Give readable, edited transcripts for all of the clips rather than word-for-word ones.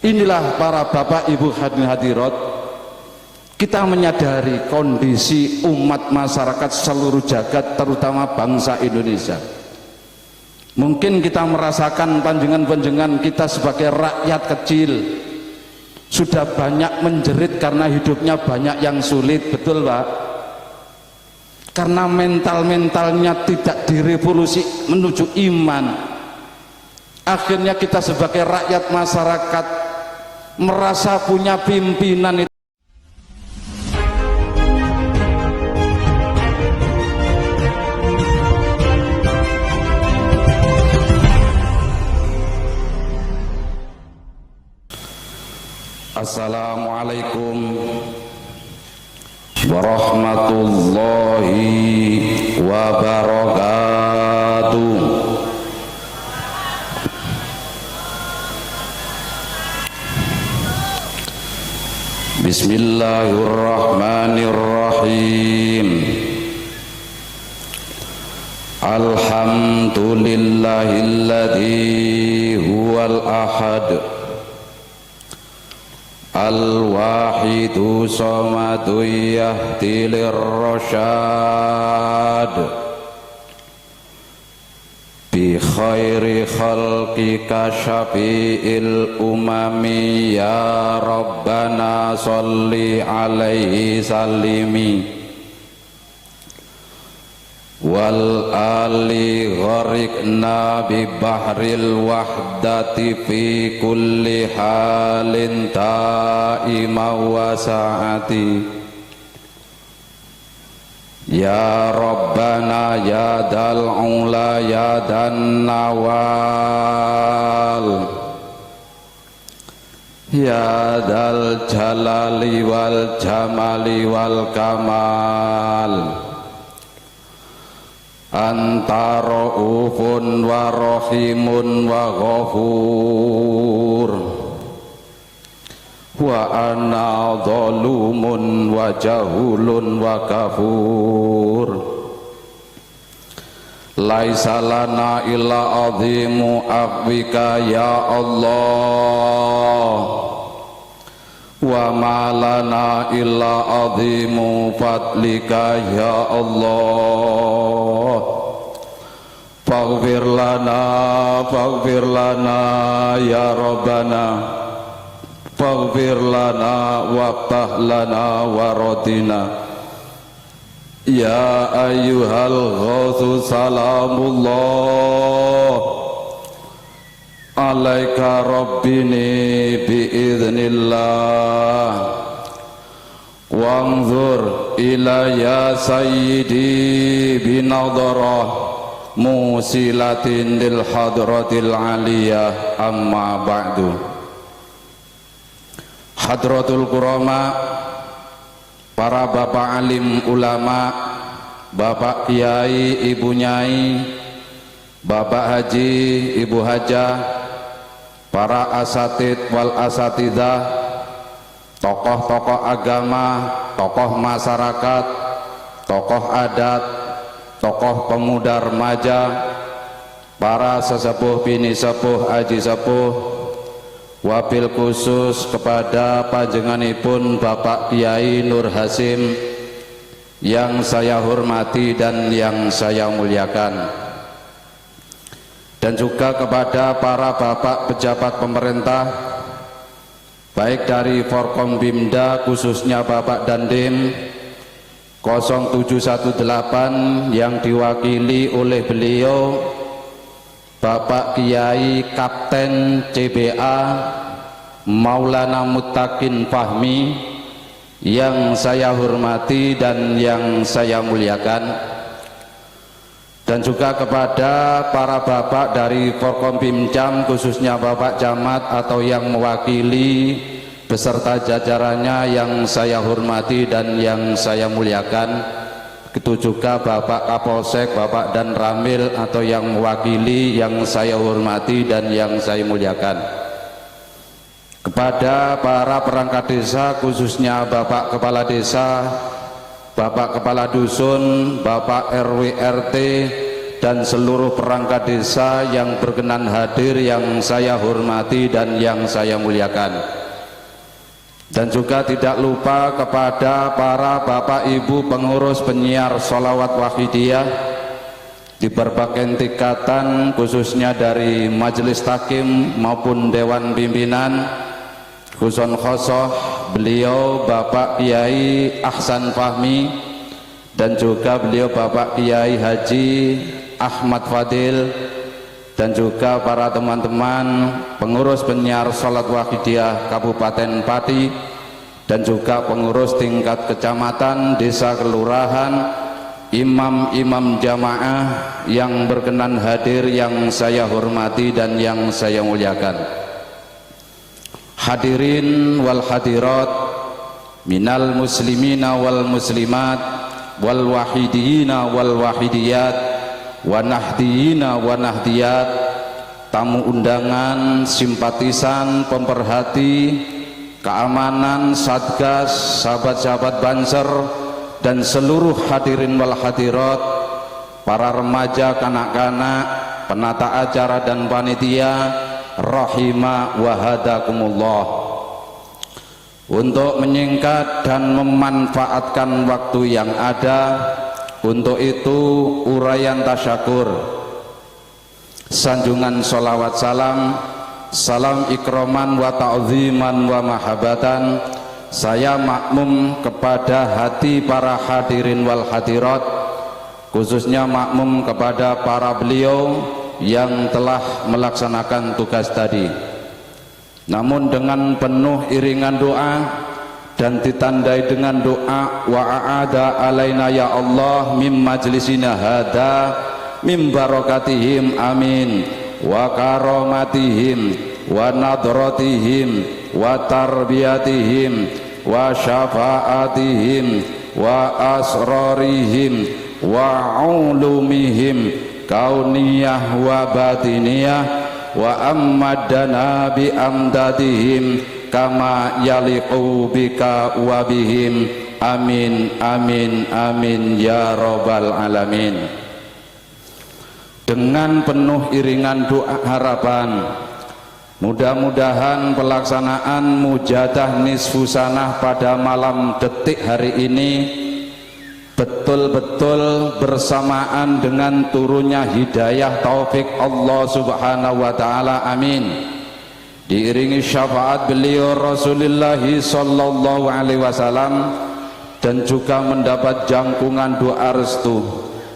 Inilah para bapak ibu hadirin hadirat, kita menyadari kondisi umat masyarakat seluruh jagat, terutama bangsa Indonesia. Mungkin kita merasakan panjenengan kita sebagai rakyat kecil sudah banyak menjerit karena hidupnya banyak yang sulit, betul Pak? Karena mentalnya tidak direvolusi menuju iman. Akhirnya kita sebagai rakyat masyarakat merasa punya pimpinan itu. Assalamualaikum warahmatullahi wabarakatuh. Bismillahirrahmanirrahim. Alhamdulillahilladzi huwal ahad al-wahidu samadu yahdi lirrasyad bi khairi khalqika syafi'il umami ya rabbana sholli alaihi sallimi wal ali gharikna bi bahril wahdati fi kulli halin ta'ima wa sa'ati ya rabbana ya dal ula ya dan nawal ya dal jalali wal jamali wal kamal. Anta ra'ufun wa rahimun wa ghafur wa ana zalumun wa jahulun wa kafur. Laisa lana illa azimu afwika ya Allah wa ma lana illa azimu fadlika ya Allah. Faghfir lana ya Rabbana, faghfir lana waftah lana waradina ya ayyuhal ghawthu salamullah alaika rabbini biiznillah wanzur ila ya sayyidi binadharah musilatin lil hadratil aliyah amma ba'du. Hadratul kurama, para bapak alim ulama, bapak kiai, ibu nyai, bapak haji, ibu hajah, para asatid wal asatidah, tokoh-tokoh agama, tokoh masyarakat, tokoh adat, tokoh pemuda remaja, para sesepuh bini sepuh aji sepuh, wabil khusus kepada panjenenganipun Bapak Kiai Nur Hasim yang saya hormati dan yang saya muliakan, dan juga kepada para bapak pejabat pemerintah baik dari Forkombimda khususnya Bapak Dandim 0718 yang diwakili oleh beliau Bapak Kiai Kapten CBA Maulana Muttaqin Fahmi yang saya hormati dan yang saya muliakan, dan juga kepada para bapak dari Forkombimjam khususnya Bapak Camat atau yang mewakili beserta jajarannya yang saya hormati dan yang saya muliakan. Itu juga Bapak Kapolsek, Bapak Dan Ramil atau yang mewakili yang saya hormati dan yang saya muliakan. Kepada para perangkat desa khususnya Bapak Kepala Desa, Bapak Kepala Dusun, Bapak RW RT, dan seluruh perangkat desa yang berkenan hadir yang saya hormati dan yang saya muliakan. Dan juga tidak lupa kepada para bapak ibu pengurus penyiar sholawat wahidiyah di berbagai tingkatan, khususnya dari majelis takim maupun dewan pimpinan, khusus khosoh beliau Bapak Kiai Ahsan Fahmi dan juga beliau Bapak Kiai Haji Ahmad Fadil, dan juga para teman-teman pengurus penyiar sholat wahidiyah Kabupaten Pati, dan juga pengurus tingkat kecamatan, desa, kelurahan, imam-imam jamaah yang berkenan hadir yang saya hormati dan yang saya muliakan. Hadirin wal hadirat minal muslimina wal muslimat wal wahidiyina wal wahidiyat wa nahdiyina wa nahdiyat, tamu undangan, simpatisan, pemerhati keamanan, satgas, sahabat-sahabat Banser, dan seluruh hadirin wal hadirat, para remaja, kanak-kanak, penata acara dan panitia, rahima wa hadakumullah. Untuk menyingkat dan memanfaatkan waktu yang ada, untuk itu uraian tasyakur, sanjungan sholawat salam, salam ikroman wa ta'ziman wa mahabatan, saya makmum kepada hati para hadirin wal hadirat, khususnya makmum kepada para beliau yang telah melaksanakan tugas tadi. Namun dengan penuh iringan doa dan ditandai dengan doa wa a'ada alaina ya Allah mim majlisina hada mim barakatihim amin wa karomatihim wa nadratihim wa tarbiyatihim wa syafaatihim wa asrarihim wa ulumihim kauniyah wa batiniyah wa ammadana bi amdadihim kama yaliqu bika wa bihim amin amin amin ya rabbal alamin. Dengan penuh iringan doa harapan, mudah-mudahan pelaksanaan mujadah nisfu sanah pada malam detik hari ini betul-betul bersamaan dengan turunnya hidayah taufik Allah subhanahu wa ta'ala, amin, diiringi syafaat beliau Rasulullah sallallahu alaihi wasallam, dan juga mendapat jangkungan doa restu,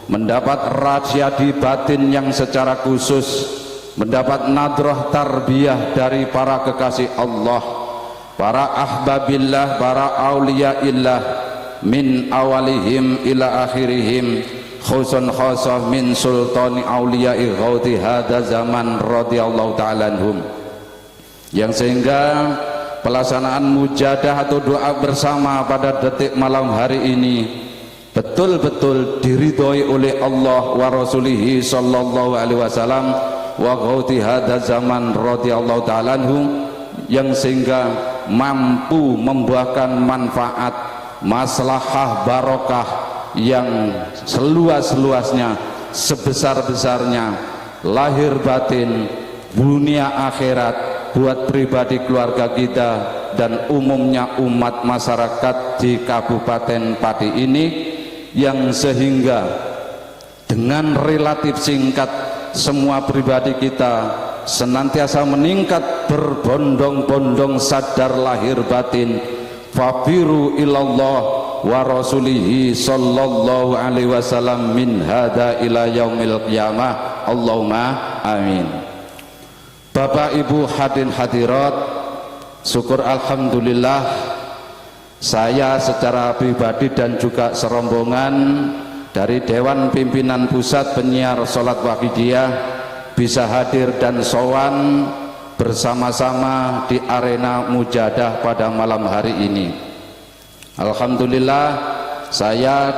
mendapat rahasia di batin yang secara khusus, mendapat nadrah tarbiyah dari para kekasih Allah, para ahbabillah, para auliyaillah, min awalihim ila akhirihim, khusun khasah min sultani awliyai ghauti hadha zaman radhiyallahu ta'ala anhum, yang sehingga pelaksanaan mujadah atau doa bersama pada detik malam hari ini betul-betul diridhoi oleh Allah wa rasulihi sallallahu alaihi wasallam wa ghauti hadha zaman radhiyallahu ta'ala anhum, yang sehingga mampu membuahkan manfaat, maslahah, barokah yang seluas-luasnya, sebesar-besarnya, lahir batin, dunia akhirat, buat pribadi keluarga kita dan umumnya umat masyarakat di Kabupaten Pati ini, yang sehingga dengan relatif singkat semua pribadi kita senantiasa meningkat berbondong-bondong sadar lahir batin, fafiru ilallah wa rasulihi sallallahu alaihi wasallam min hada ila yaumil qiyamah, Allahumma amin. Bapak Ibu hadirin hadirat, syukur alhamdulillah saya secara pribadi dan juga serombongan dari Dewan Pimpinan Pusat Penyiar Sholat Wahidiyah bisa hadir dan sowan bersama-sama di arena mujadah pada malam hari ini. Alhamdulillah, saya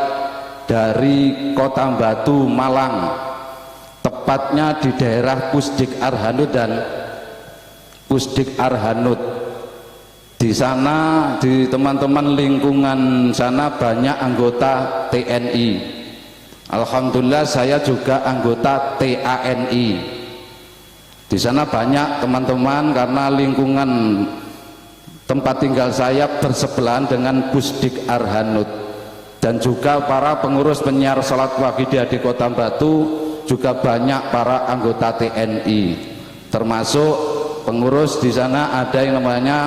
dari Kota Batu, Malang, tepatnya di daerah Pusdik Arhanud dan Pusdik Arhanud. Di sana, di teman-teman lingkungan sana banyak anggota TNI. Alhamdulillah saya juga anggota TANI. Di sana banyak teman-teman karena lingkungan tempat tinggal saya bersebelahan dengan Pusdik Arhanud, dan juga para pengurus penyiar salat Wahidiyah di Kota Batu juga banyak para anggota TNI, termasuk pengurus di sana ada yang namanya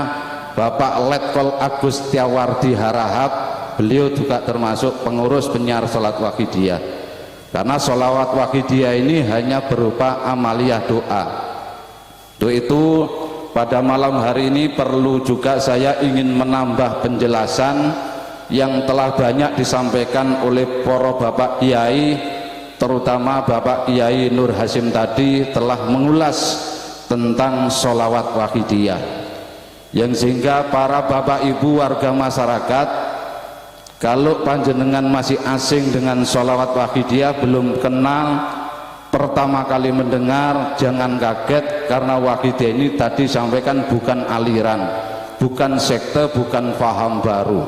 Bapak Letkol Agus Tiawardi Harahap, beliau juga termasuk pengurus penyiar salat Wahidiyah. Karena sholawat Wahidiyah ini hanya berupa amaliyah doa. Untuk itu pada malam hari ini perlu juga saya ingin menambah penjelasan yang telah banyak disampaikan oleh para Bapak Kiai, terutama Bapak Kiai Nur Hasim tadi telah mengulas tentang sholawat Wahidiyah, yang sehingga para Bapak Ibu warga masyarakat, kalau panjenengan masih asing dengan sholawat Wahidiyah, belum kenal, pertama kali mendengar jangan kaget, karena Wahidiyah ini tadi sampaikan bukan aliran, bukan sekte, bukan paham baru,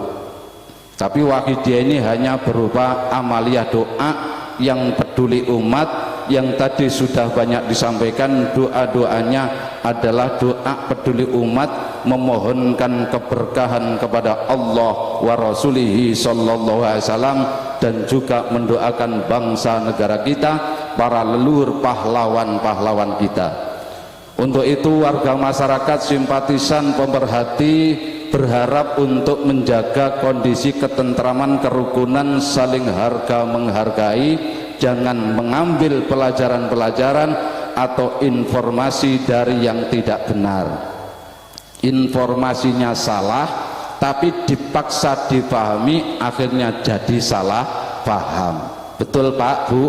tapi Wahidiyah ini hanya berupa amaliyah doa yang peduli umat, yang tadi sudah banyak disampaikan. Doa-doanya adalah doa peduli umat, memohonkan keberkahan kepada Allah wa rasulihi sallallahu alaihi wasallam, dan juga mendoakan bangsa negara kita, para leluhur pahlawan-pahlawan kita. Untuk itu warga masyarakat, simpatisan, pemerhati berharap untuk menjaga kondisi ketentraman, kerukunan, saling harga menghargai, jangan mengambil pelajaran-pelajaran atau informasi dari yang tidak benar. Informasinya salah tapi dipaksa dipahami, akhirnya jadi salah paham. Betul Pak, Bu?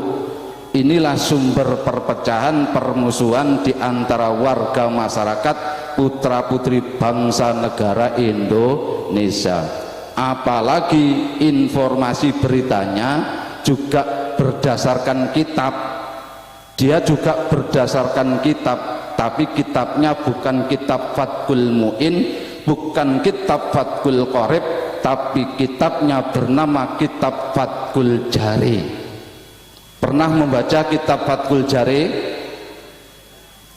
Inilah sumber perpecahan, permusuhan di antara warga masyarakat, putra putri bangsa negara Indonesia. Apalagi informasi beritanya juga berdasarkan kitab, dia juga berdasarkan kitab, tapi kitabnya bukan kitab Fathul Mu'in, bukan kitab Fathul Qorib, tapi kitabnya bernama kitab Fathul Jari. Pernah membaca kitab Fathul Jari?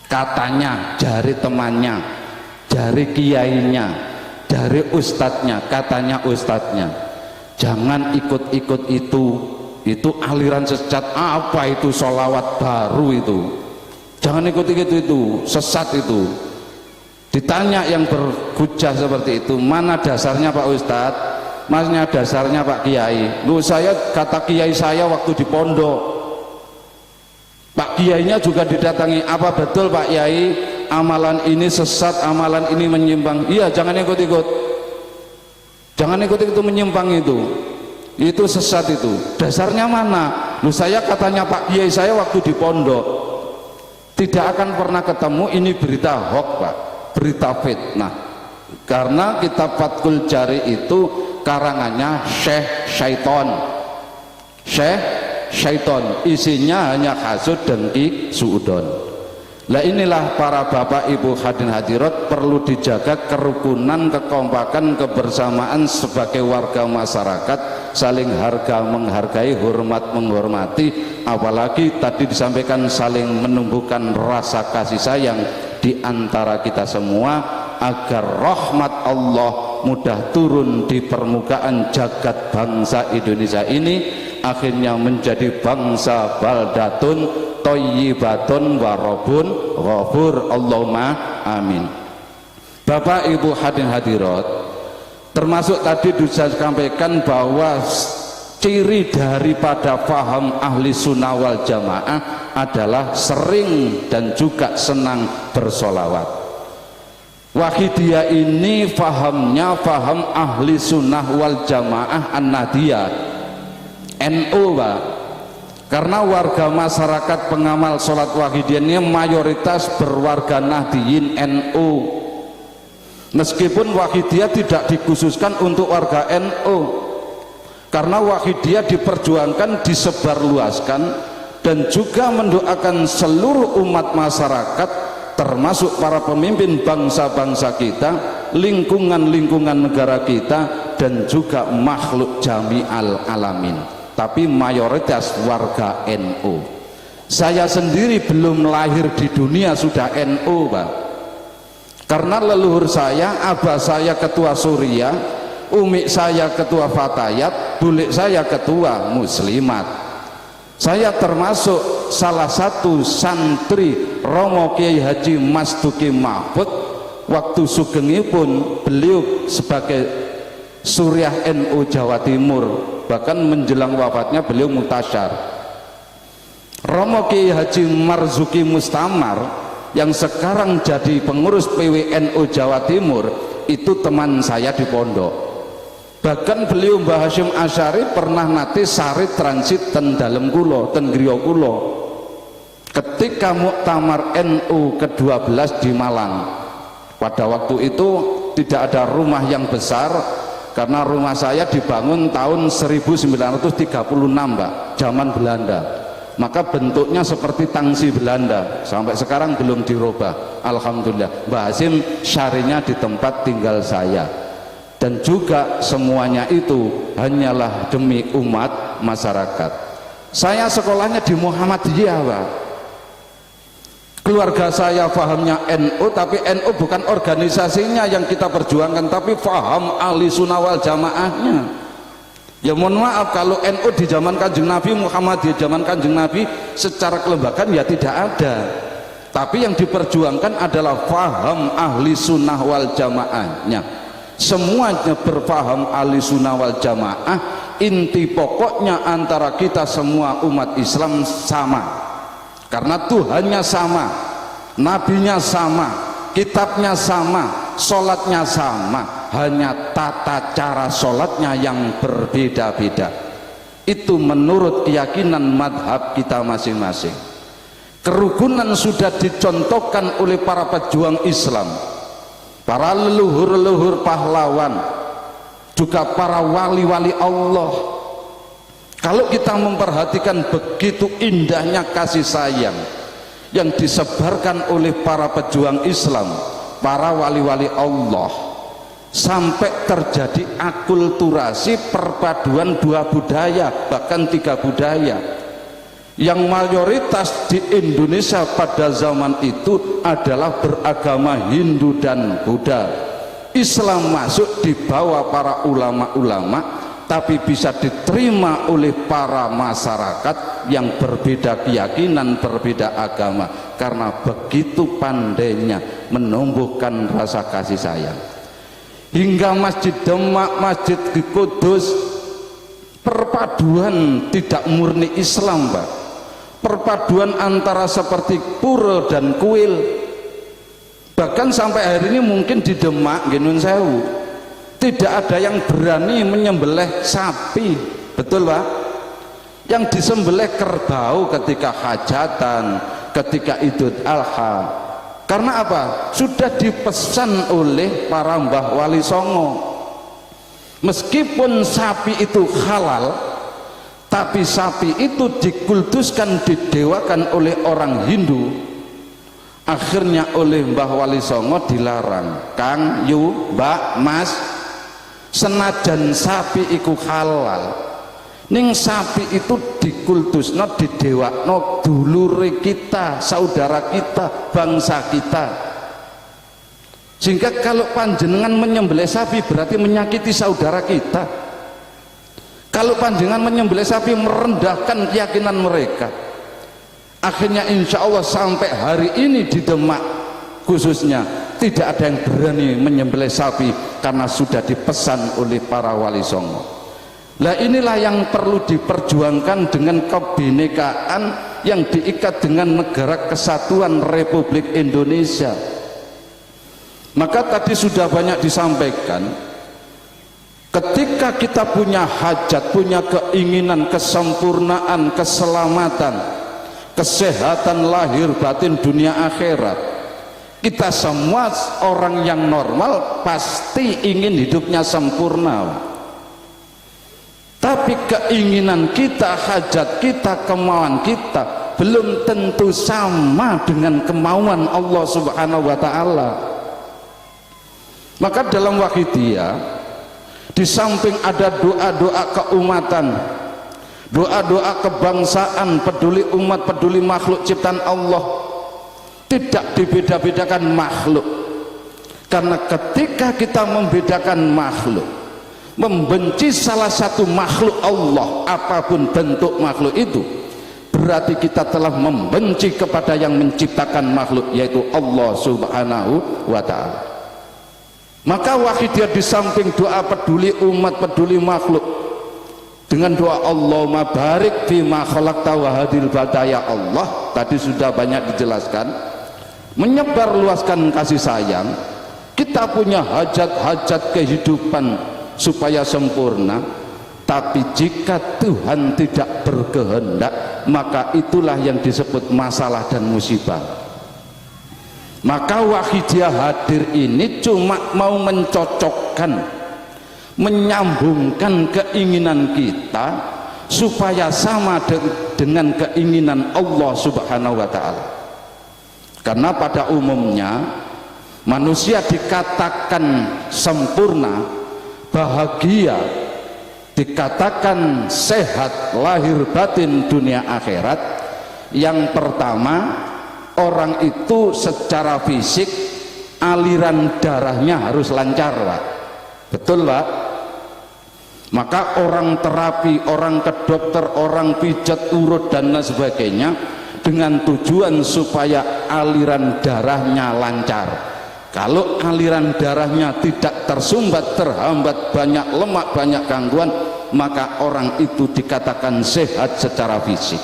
Katanya jari temannya, jari kiainya, jari ustadznya, katanya ustadznya, jangan ikut-ikut itu aliran sesat. Apa itu sholawat baru itu? Jangan ikut-ikut itu, sesat itu. Ditanya yang berhujah seperti itu, mana dasarnya Pak Ustadz? Masnya dasarnya Pak Kiai. Lu, saya kata Kiai saya waktu di pondok, Pak Kiainya juga didatangi, apa betul Pak Kiai amalan ini sesat, amalan ini menyimpang? Iya, jangan ikut-ikut, jangan ikut-ikut menyimpang itu sesat itu. Dasarnya mana? Lu, saya katanya Pak Kiai saya waktu di pondok. Tidak akan pernah ketemu, ini berita hoax Pak, berita fitnah. Karena kitab Fathul Jari itu karangannya Syekh Syaiton, Syekh Syaiton, isinya hanya hasud, dengki, suudon. Lah inilah para bapak ibu hadirin hadirat, perlu dijaga kerukunan, kekompakan, kebersamaan sebagai warga masyarakat, saling harga menghargai, hormat menghormati, apalagi tadi disampaikan saling menumbuhkan rasa kasih sayang di antara kita semua, agar rahmat Allah mudah turun di permukaan jagat bangsa Indonesia ini, akhirnya menjadi bangsa baldatun thayyibatun warabun ghafur. Allahumma amin. Bapak ibu hadirin hadirat, termasuk tadi saya sampaikan bahwa ciri daripada faham ahli sunnah wal jamaah adalah sering dan juga senang bersolawat. Wahidiyah ini fahamnya faham ahli sunnah wal jamaah an-nadiyah, NU Pak. Karena warga masyarakat pengamal sholat Wahidiyah ini mayoritas berwarga Nahdiyin NU. Meskipun Wahidiyah tidak dikhususkan untuk warga NU, karena Wahidiyah diperjuangkan, disebarluaskan, dan juga mendoakan seluruh umat masyarakat, termasuk para pemimpin bangsa-bangsa kita, lingkungan-lingkungan negara kita, dan juga makhluk jami'al alamin. tapi mayoritas warga NU. Saya sendiri belum lahir di dunia sudah NU, Pak. Karena leluhur saya, abah saya ketua Suriah, umi saya ketua Fatayat, bulik saya ketua Muslimat. Saya termasuk salah satu santri Romo Kiai Haji Mas Duki Mahfud. Waktu sugengipun beliau sebagai Suriah NU Jawa Timur, bahkan menjelang wafatnya beliau mutasyar. Romo Kiai Haji Marzuki Mustamar yang sekarang jadi pengurus PWNU Jawa Timur itu teman saya di pondok. Bahkan beliau Mbah Hasyim Asy'ari pernah nate sari transit ten dalem kula, ten griya kula ketika muktamar NU ke-12 di Malang. Pada waktu itu tidak ada rumah yang besar karena rumah saya dibangun tahun 1936, Mbak, zaman Belanda. Maka bentuknya seperti tangsi Belanda, sampai sekarang belum dirubah. Alhamdulillah. Mbah Hasyim syarinya di tempat tinggal saya. Dan juga semuanya itu hanyalah demi umat masyarakat. Saya sekolahnya di Muhammadiyah, Pak. Keluarga saya fahamnya NU, tapi NU bukan organisasinya yang kita perjuangkan, tapi faham ahli sunnah wal jamaahnya. Ya mohon maaf kalau NU di zaman Kanjeng Nabi, Muhammadiyah zaman Kanjeng Nabi secara kelembagaan ya tidak ada. Tapi yang diperjuangkan adalah faham ahli sunnah wal jamaahnya. Semuanya berfaham ahli sunnah wal jamaah. Inti pokoknya antara kita semua umat Islam sama, karena Tuhannya sama, nabinya sama, kitabnya sama, sholatnya sama, hanya tata cara sholatnya yang berbeda-beda. Itu menurut keyakinan madhab kita masing-masing. Kerukunan sudah dicontohkan oleh para pejuang Islam, para leluhur-leluhur pahlawan, juga para wali-wali Allah. Kalau kita memperhatikan begitu indahnya kasih sayang yang disebarkan oleh para pejuang Islam, para wali-wali Allah, sampai terjadi akulturasi perpaduan dua budaya, bahkan tiga budaya. Yang mayoritas di Indonesia pada zaman itu adalah beragama Hindu dan Buddha. Islam masuk di bawah para ulama-ulama, tapi bisa diterima oleh para masyarakat yang berbeda keyakinan, berbeda agama, karena begitu pandainya menumbuhkan rasa kasih sayang. Hingga Masjid Demak, Masjid Kudus, perpaduan tidak murni Islam, Pak. Perpaduan antara seperti pura dan kuil. Bahkan sampai hari ini mungkin di Demak, Nun Sewu, tidak ada yang berani menyembelih sapi, betul Pak? Yang disembelih kerbau ketika hajatan, ketika Idul Adha. Karena apa? Sudah dipesan oleh para Mbah Wali Songo. Meskipun sapi itu halal, tapi sapi itu dikultuskan, didewakan oleh orang Hindu. Akhirnya oleh Mbah Wali Songo dilarang. Kang, yu, Mbak, Mas, senajan sapi itu halal, ning sapi itu dikultusno, didewakno dulure kita, saudara kita, bangsa kita. Sehingga kalau panjenengan menyembelih sapi berarti menyakiti saudara kita. Kalau panjenengan menyembelih sapi merendahkan keyakinan mereka. Akhirnya insya Allah sampai hari ini di Demak khususnya tidak ada yang berani menyembelih sapi karena sudah dipesan oleh para wali songo. Nah inilah yang perlu diperjuangkan dengan kebinekaan yang diikat dengan negara kesatuan Republik Indonesia. Maka tadi sudah banyak disampaikan, ketika kita punya hajat, punya keinginan kesempurnaan, keselamatan, kesehatan lahir batin dunia akhirat, kita semua orang yang normal pasti ingin hidupnya sempurna. Tapi keinginan kita, hajat kita, kemauan kita belum tentu sama dengan kemauan Allah Subhanahu wa Ta'ala. Maka dalam Wahidiyah, di samping ada doa-doa keumatan, doa-doa kebangsaan, peduli umat, peduli makhluk ciptaan Allah, tidak dibeda-bedakan makhluk. Karena ketika kita membedakan makhluk, membenci salah satu makhluk Allah, apapun bentuk makhluk itu, berarti kita telah membenci kepada yang menciptakan makhluk, yaitu Allah Subhanahu wa ta'ala. Maka wahidiyah di samping doa peduli umat, peduli makhluk, dengan doa Allahumma barik fima khalaqta wa hadil badaya Allah, tadi sudah banyak dijelaskan, menyebar luaskan kasih sayang. Kita punya hajat-hajat kehidupan supaya sempurna, tapi jika Tuhan tidak berkehendak, maka itulah yang disebut masalah dan musibah. Maka wahidiyah hadir ini cuma mau mencocokkan, menyambungkan keinginan kita supaya sama dengan keinginan Allah Subhanahu wa ta'ala. Karena pada umumnya manusia dikatakan sempurna, bahagia, dikatakan sehat lahir batin dunia akhirat. Yang pertama, orang itu secara fisik aliran darahnya harus lancar, Pak. Betul, Pak? Maka orang terapi, orang ke dokter, orang pijat urut dan lain sebagainya dengan tujuan supaya aliran darahnya lancar. Kalau aliran darahnya tidak tersumbat, terhambat, banyak lemak, banyak gangguan, maka orang itu dikatakan sehat secara fisik.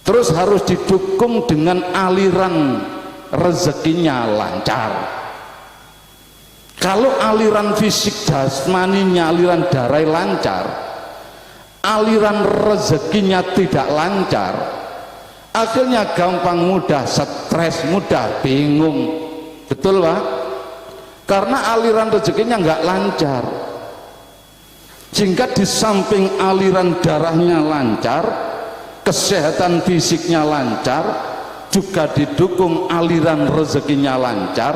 Terus harus didukung dengan aliran rezekinya lancar. Kalau aliran fisik jasmaninya, aliran darah lancar, aliran rezekinya tidak lancar, akhirnya gampang mudah stres, mudah bingung. Betul, Pak? Karena aliran rezekinya nggak lancar. Sehingga di samping aliran darahnya lancar, kesehatan fisiknya lancar, juga didukung aliran rezekinya lancar,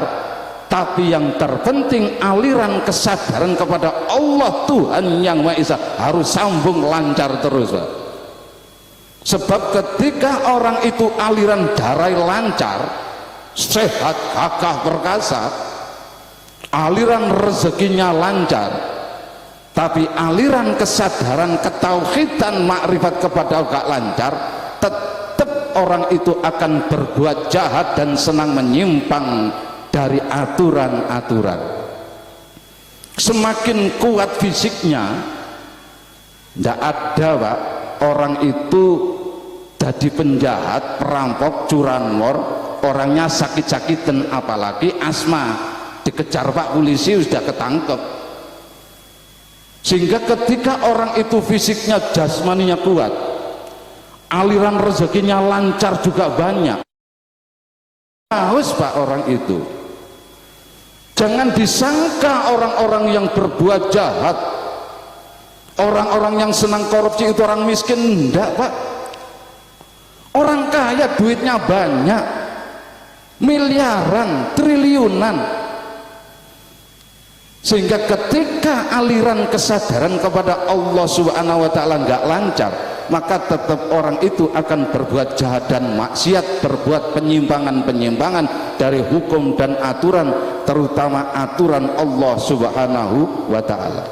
tapi yang terpenting aliran kesadaran kepada Allah Tuhan Yang Maha Esa harus sambung lancar terus, Pak. Sebab ketika orang itu aliran darah lancar, sehat, gagah, perkasa, aliran rezekinya lancar, tapi aliran kesadaran, ketauhidan, makrifat kepada gak lancar, tetap orang itu akan berbuat jahat dan senang menyimpang dari aturan-aturan. Semakin kuat fisiknya, tidak ada, Pak, orang itu jadi penjahat, perampok, curanmor, orangnya sakit-sakitan, apalagi asma, dikejar Pak polisi sudah ketangkep. Sehingga ketika orang itu fisiknya, jasmaninya kuat, aliran rezekinya lancar juga banyak, haus, Pak, orang itu. Jangan disangka orang-orang yang berbuat jahat, orang-orang yang senang korupsi itu orang miskin. Enggak, Pak. Orang kaya duitnya banyak, miliaran, triliunan. Sehingga ketika aliran kesadaran kepada Allah Subhanahu wa ta'ala nggak lancar, maka tetap orang itu akan berbuat jahat dan maksiat, berbuat penyimpangan-penyimpangan dari hukum dan aturan, terutama aturan Allah Subhanahu wa ta'ala.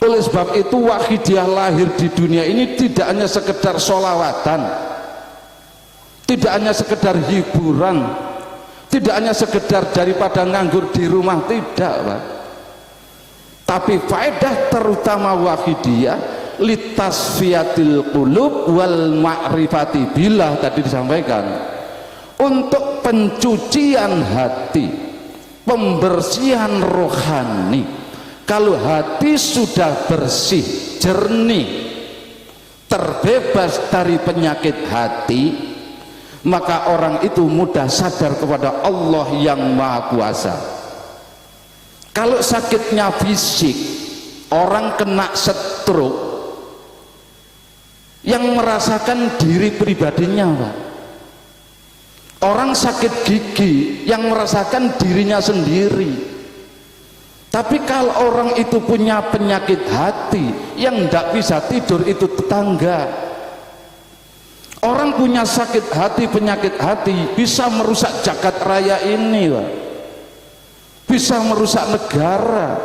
Oleh sebab itu wahidiyah lahir di dunia ini tidak hanya sekedar sholawatan, tidak hanya sekedar hiburan, tidak hanya sekedar daripada nganggur di rumah, tidak, Pak. Tapi faedah terutama wahidiyah litasfiyatil qulub wal ma'rifati billah, tadi disampaikan, untuk pencucian hati, pembersihan rohani. Kalau hati sudah bersih, jernih, terbebas dari penyakit hati, maka orang itu mudah sadar kepada Allah yang Maha Kuasa. Kalau sakitnya fisik, orang kena stroke, yang merasakan diri pribadinya, Pak. Orang sakit gigi, yang merasakan dirinya sendiri. Tapi kalau orang itu punya penyakit hati, yang tidak bisa tidur itu tetangga. Orang punya sakit hati, penyakit hati bisa merusak jagat raya ini, Pak. Bisa merusak negara.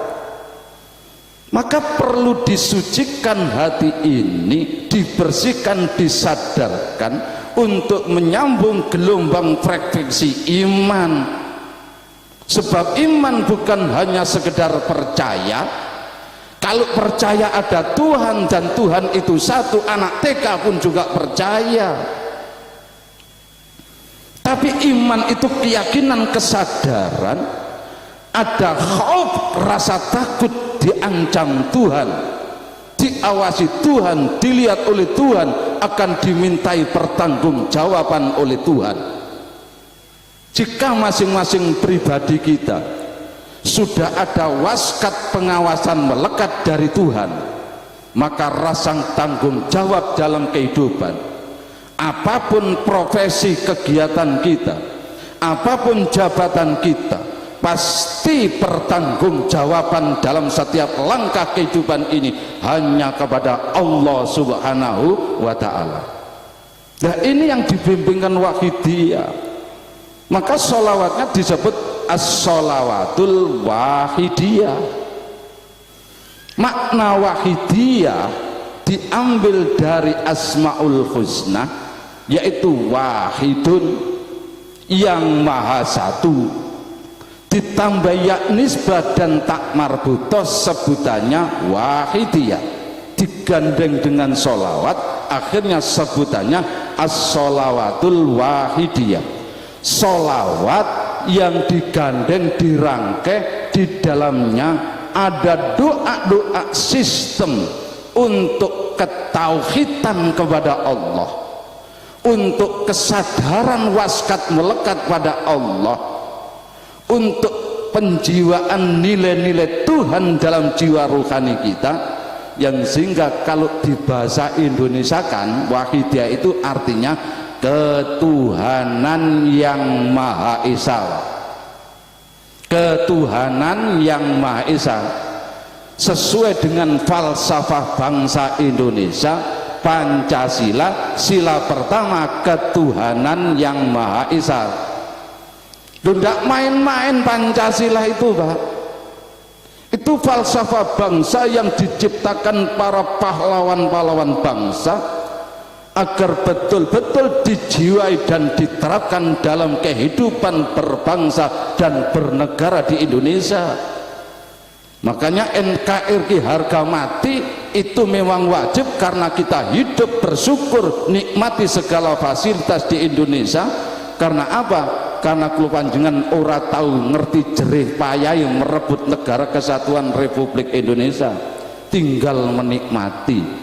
Maka perlu disucikan hati ini, dibersihkan, disadarkan untuk menyambung gelombang frekuensi iman. Sebab iman bukan hanya sekedar percaya. Kalau percaya ada Tuhan dan Tuhan itu satu, anak TK pun juga percaya. Tapi iman itu keyakinan, kesadaran, ada khauf, rasa takut diancam Tuhan, diawasi Tuhan, dilihat oleh Tuhan, akan dimintai pertanggungjawaban oleh Tuhan. Jika masing-masing pribadi kita sudah ada waskat pengawasan melekat dari Tuhan, maka rasa tanggung jawab dalam kehidupan, apapun profesi kegiatan kita, apapun jabatan kita, pasti pertanggungjawaban dalam setiap langkah kehidupan ini hanya kepada Allah Subhanahu wa ta'ala. Nah, ini yang dibimbingkan Wahidiyah. Maka sholawatnya disebut as-sholawatul wahidiyah. Makna wahidiyah diambil dari asmaul husna, yaitu wahidun, yang maha satu, ditambah ya nisbah dan tak marbutoh, sebutannya wahidiyah, digandeng dengan sholawat, akhirnya sebutannya as-sholawatul wahidiyah. Sholawat yang digandeng, dirangkai, di dalamnya ada doa-doa sistem untuk ketauhidan kepada Allah, untuk kesadaran waskat melekat pada Allah, untuk penjiwaan nilai-nilai Tuhan dalam jiwa rohani kita, yang sehingga kalau di bahasa Indonesia kan wahidiyah itu artinya ketuhanan yang Maha Esa. Ketuhanan yang Maha Esa sesuai dengan falsafah bangsa Indonesia, Pancasila, sila pertama ketuhanan yang Maha Esa. Tidak main-main Pancasila itu, Pak. Itu falsafah bangsa yang diciptakan para pahlawan-pahlawan bangsa agar betul-betul dijiwai dan diterapkan dalam kehidupan berbangsa dan bernegara di Indonesia. Makanya NKRI harga mati itu memang wajib, karena kita hidup bersyukur nikmati segala fasilitas di Indonesia. Karena apa? Karena kula panjenengan ora tahu ngerti jerih payah yang merebut negara kesatuan Republik Indonesia, tinggal menikmati.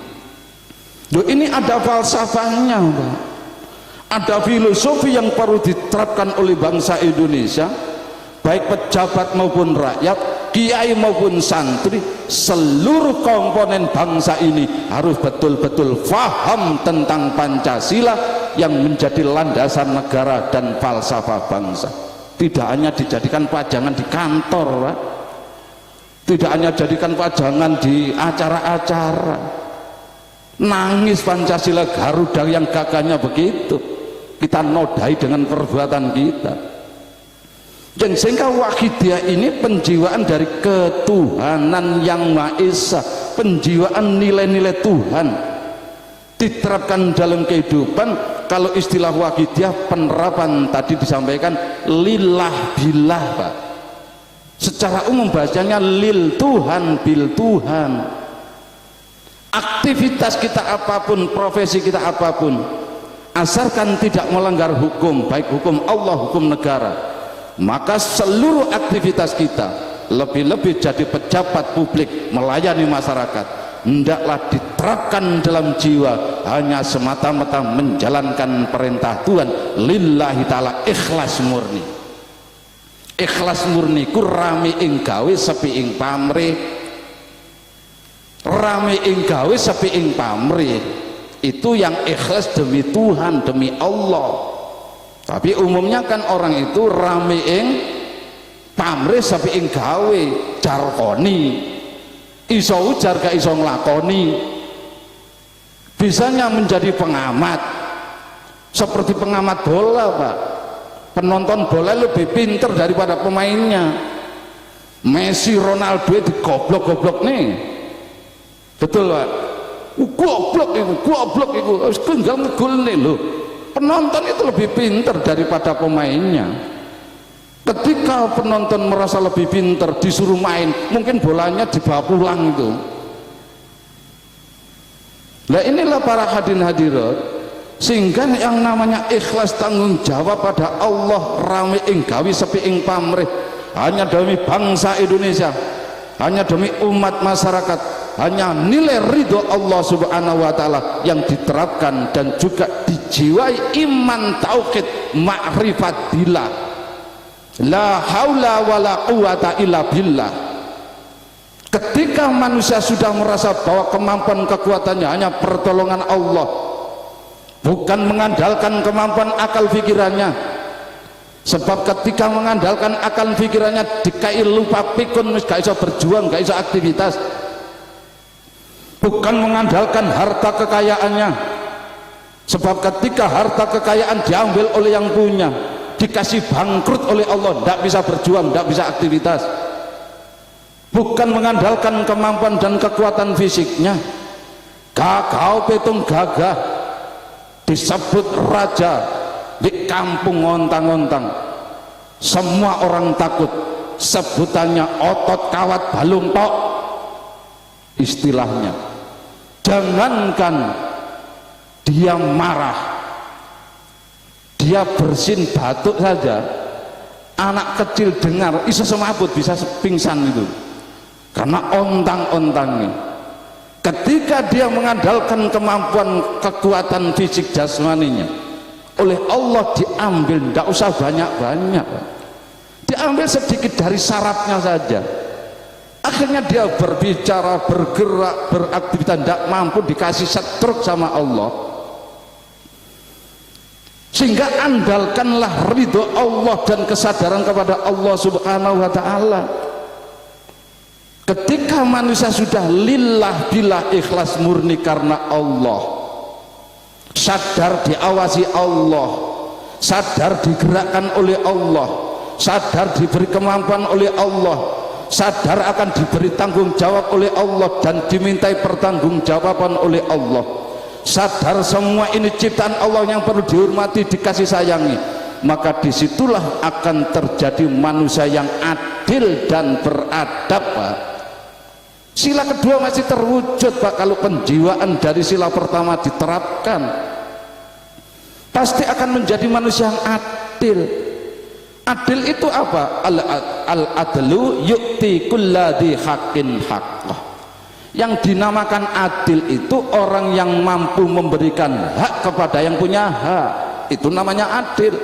Loh, ini ada falsafahnya, Pak. Ada filosofi yang perlu diterapkan oleh bangsa Indonesia, baik pejabat maupun rakyat, kiai maupun santri, seluruh komponen bangsa ini harus betul-betul faham tentang Pancasila yang menjadi landasan negara dan falsafah bangsa. Tidak hanya dijadikan pajangan di kantor, Pak. Tidak hanya jadikan pajangan di acara-acara. Nangis Pancasila Garuda yang gagahnya begitu, kita nodai dengan perbuatan kita. Dan sehingga wahidiyah ini penjiwaan dari ketuhanan yang Maha Esa, penjiwaan nilai-nilai Tuhan diterapkan dalam kehidupan. Kalau istilah wahidiyah penerapan tadi disampaikan lillah billah, Pak. Secara umum bacanya lil Tuhan bil Tuhan. Aktivitas kita apapun, profesi kita apapun, asalkan tidak melanggar hukum, baik hukum Allah, hukum negara, maka seluruh aktivitas kita, lebih-lebih jadi pejabat publik melayani masyarakat, hendaklah diterapkan dalam jiwa hanya semata-mata menjalankan perintah Tuhan lillahi ta'ala, ikhlas murni. Ikhlas murni ku rame ing gawe sepi ing pamrih, rame ing gawe sepi ing pamrih, itu yang ikhlas demi Tuhan, demi Allah. Tapi umumnya kan orang itu rame ing pamrih sapi ing gawe jarkoni, iso ujar gak iso nglakoni. Bisanya menjadi pengamat seperti pengamat bola, Pak. Penonton bola lebih pinter daripada pemainnya. Messi, Ronaldo itu goblok-goblok nih, betul, Pak. Goblok itu harus tinggal ngegol nih loh. Penonton itu lebih pinter daripada pemainnya. Ketika penonton merasa lebih pinter, disuruh main, mungkin bolanya dibawa pulang itu. Nah inilah para hadirin hadirat, sehingga yang namanya ikhlas tanggung jawab pada Allah rame ing gawi sepi ing pamrih hanya demi bangsa Indonesia, hanya demi umat masyarakat, hanya nilai ridho Allah subhanahu wa ta'ala yang diterapkan dan juga dijiwai iman tauhid ma'rifat billah, la haula wala quwata illa billah. Ketika manusia sudah merasa bahwa kemampuan kekuatannya hanya pertolongan Allah, bukan mengandalkan kemampuan akal pikirannya, sebab ketika mengandalkan akal pikirannya dikai lupa pikun, gak bisa berjuang, gak bisa aktivitas. Bukan mengandalkan harta kekayaannya, sebab ketika harta kekayaan diambil oleh yang punya, dikasih bangkrut oleh Allah, tidak bisa berjuang, tidak bisa aktivitas. Bukan mengandalkan kemampuan dan kekuatan fisiknya, gagau petung gagah, disebut raja di kampung ngontang-ngontang, semua orang takut, sebutannya otot kawat balung tok istilahnya. Jangankan dia marah, dia bersin batuk saja, anak kecil dengar iso semaput, bisa pingsan itu karena ontang-ontangnya. Ketika dia mengandalkan kemampuan kekuatan fisik jasmaninya, oleh Allah diambil, tidak usah banyak-banyak, diambil sedikit dari sarafnya saja. Akhirnya dia berbicara, bergerak, beraktivitas, tidak mampu, dikasih stroke sama Allah. Sehingga andalkanlah ridho Allah dan kesadaran kepada Allah subhanahu wa ta'ala. Ketika manusia sudah lillah billah ikhlas murni karena Allah, sadar diawasi Allah, sadar digerakkan oleh Allah, sadar diberi kemampuan oleh Allah, sadar akan diberi tanggung jawab oleh Allah dan dimintai pertanggungjawaban oleh Allah, sadar semua ini ciptaan Allah yang perlu dihormati, dikasih sayangi, maka disitulah akan terjadi manusia yang adil dan beradab, Pak. Sila kedua masih terwujud, Pak, kalau penjiwaan dari sila pertama diterapkan, pasti akan menjadi manusia yang adil. Adil itu apa? Al-adlu yu'ti kulladhi haqqin haqqah. Yang dinamakan adil itu orang yang mampu memberikan hak kepada yang punya hak, itu namanya adil.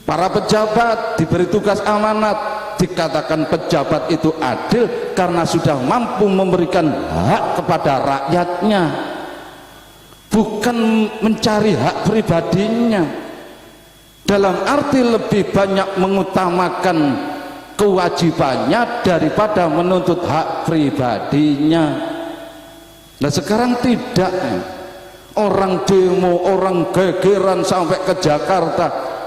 Para pejabat diberi tugas amanat, dikatakan pejabat itu adil karena sudah mampu memberikan hak kepada rakyatnya, bukan mencari hak pribadinya, dalam arti lebih banyak mengutamakan kewajibannya daripada menuntut hak pribadinya. Nah sekarang tidak, orang demo, orang gegeran sampai ke Jakarta,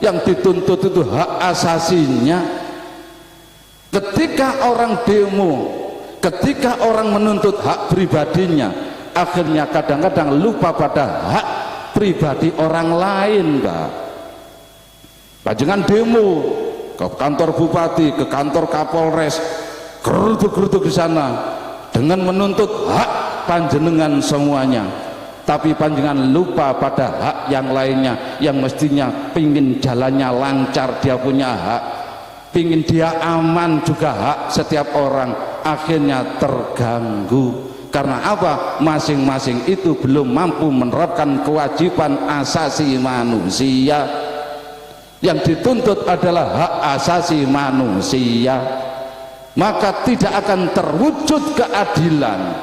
yang dituntut itu hak asasinya. Ketika orang demo, ketika orang menuntut hak pribadinya, akhirnya kadang-kadang lupa pada hak pribadi orang lain, Pak. Panjenengan demo ke kantor bupati, ke kantor kapolres, geruduk-geruduk di sana dengan menuntut hak panjenengan semuanya, tapi panjenengan lupa pada hak yang lainnya yang mestinya pingin jalannya lancar, dia punya hak, pingin dia aman juga hak setiap orang, akhirnya terganggu. Karena apa? Masing-masing itu belum mampu menerapkan kewajiban asasi manusia. Yang dituntut adalah hak asasi manusia, maka tidak akan terwujud keadilan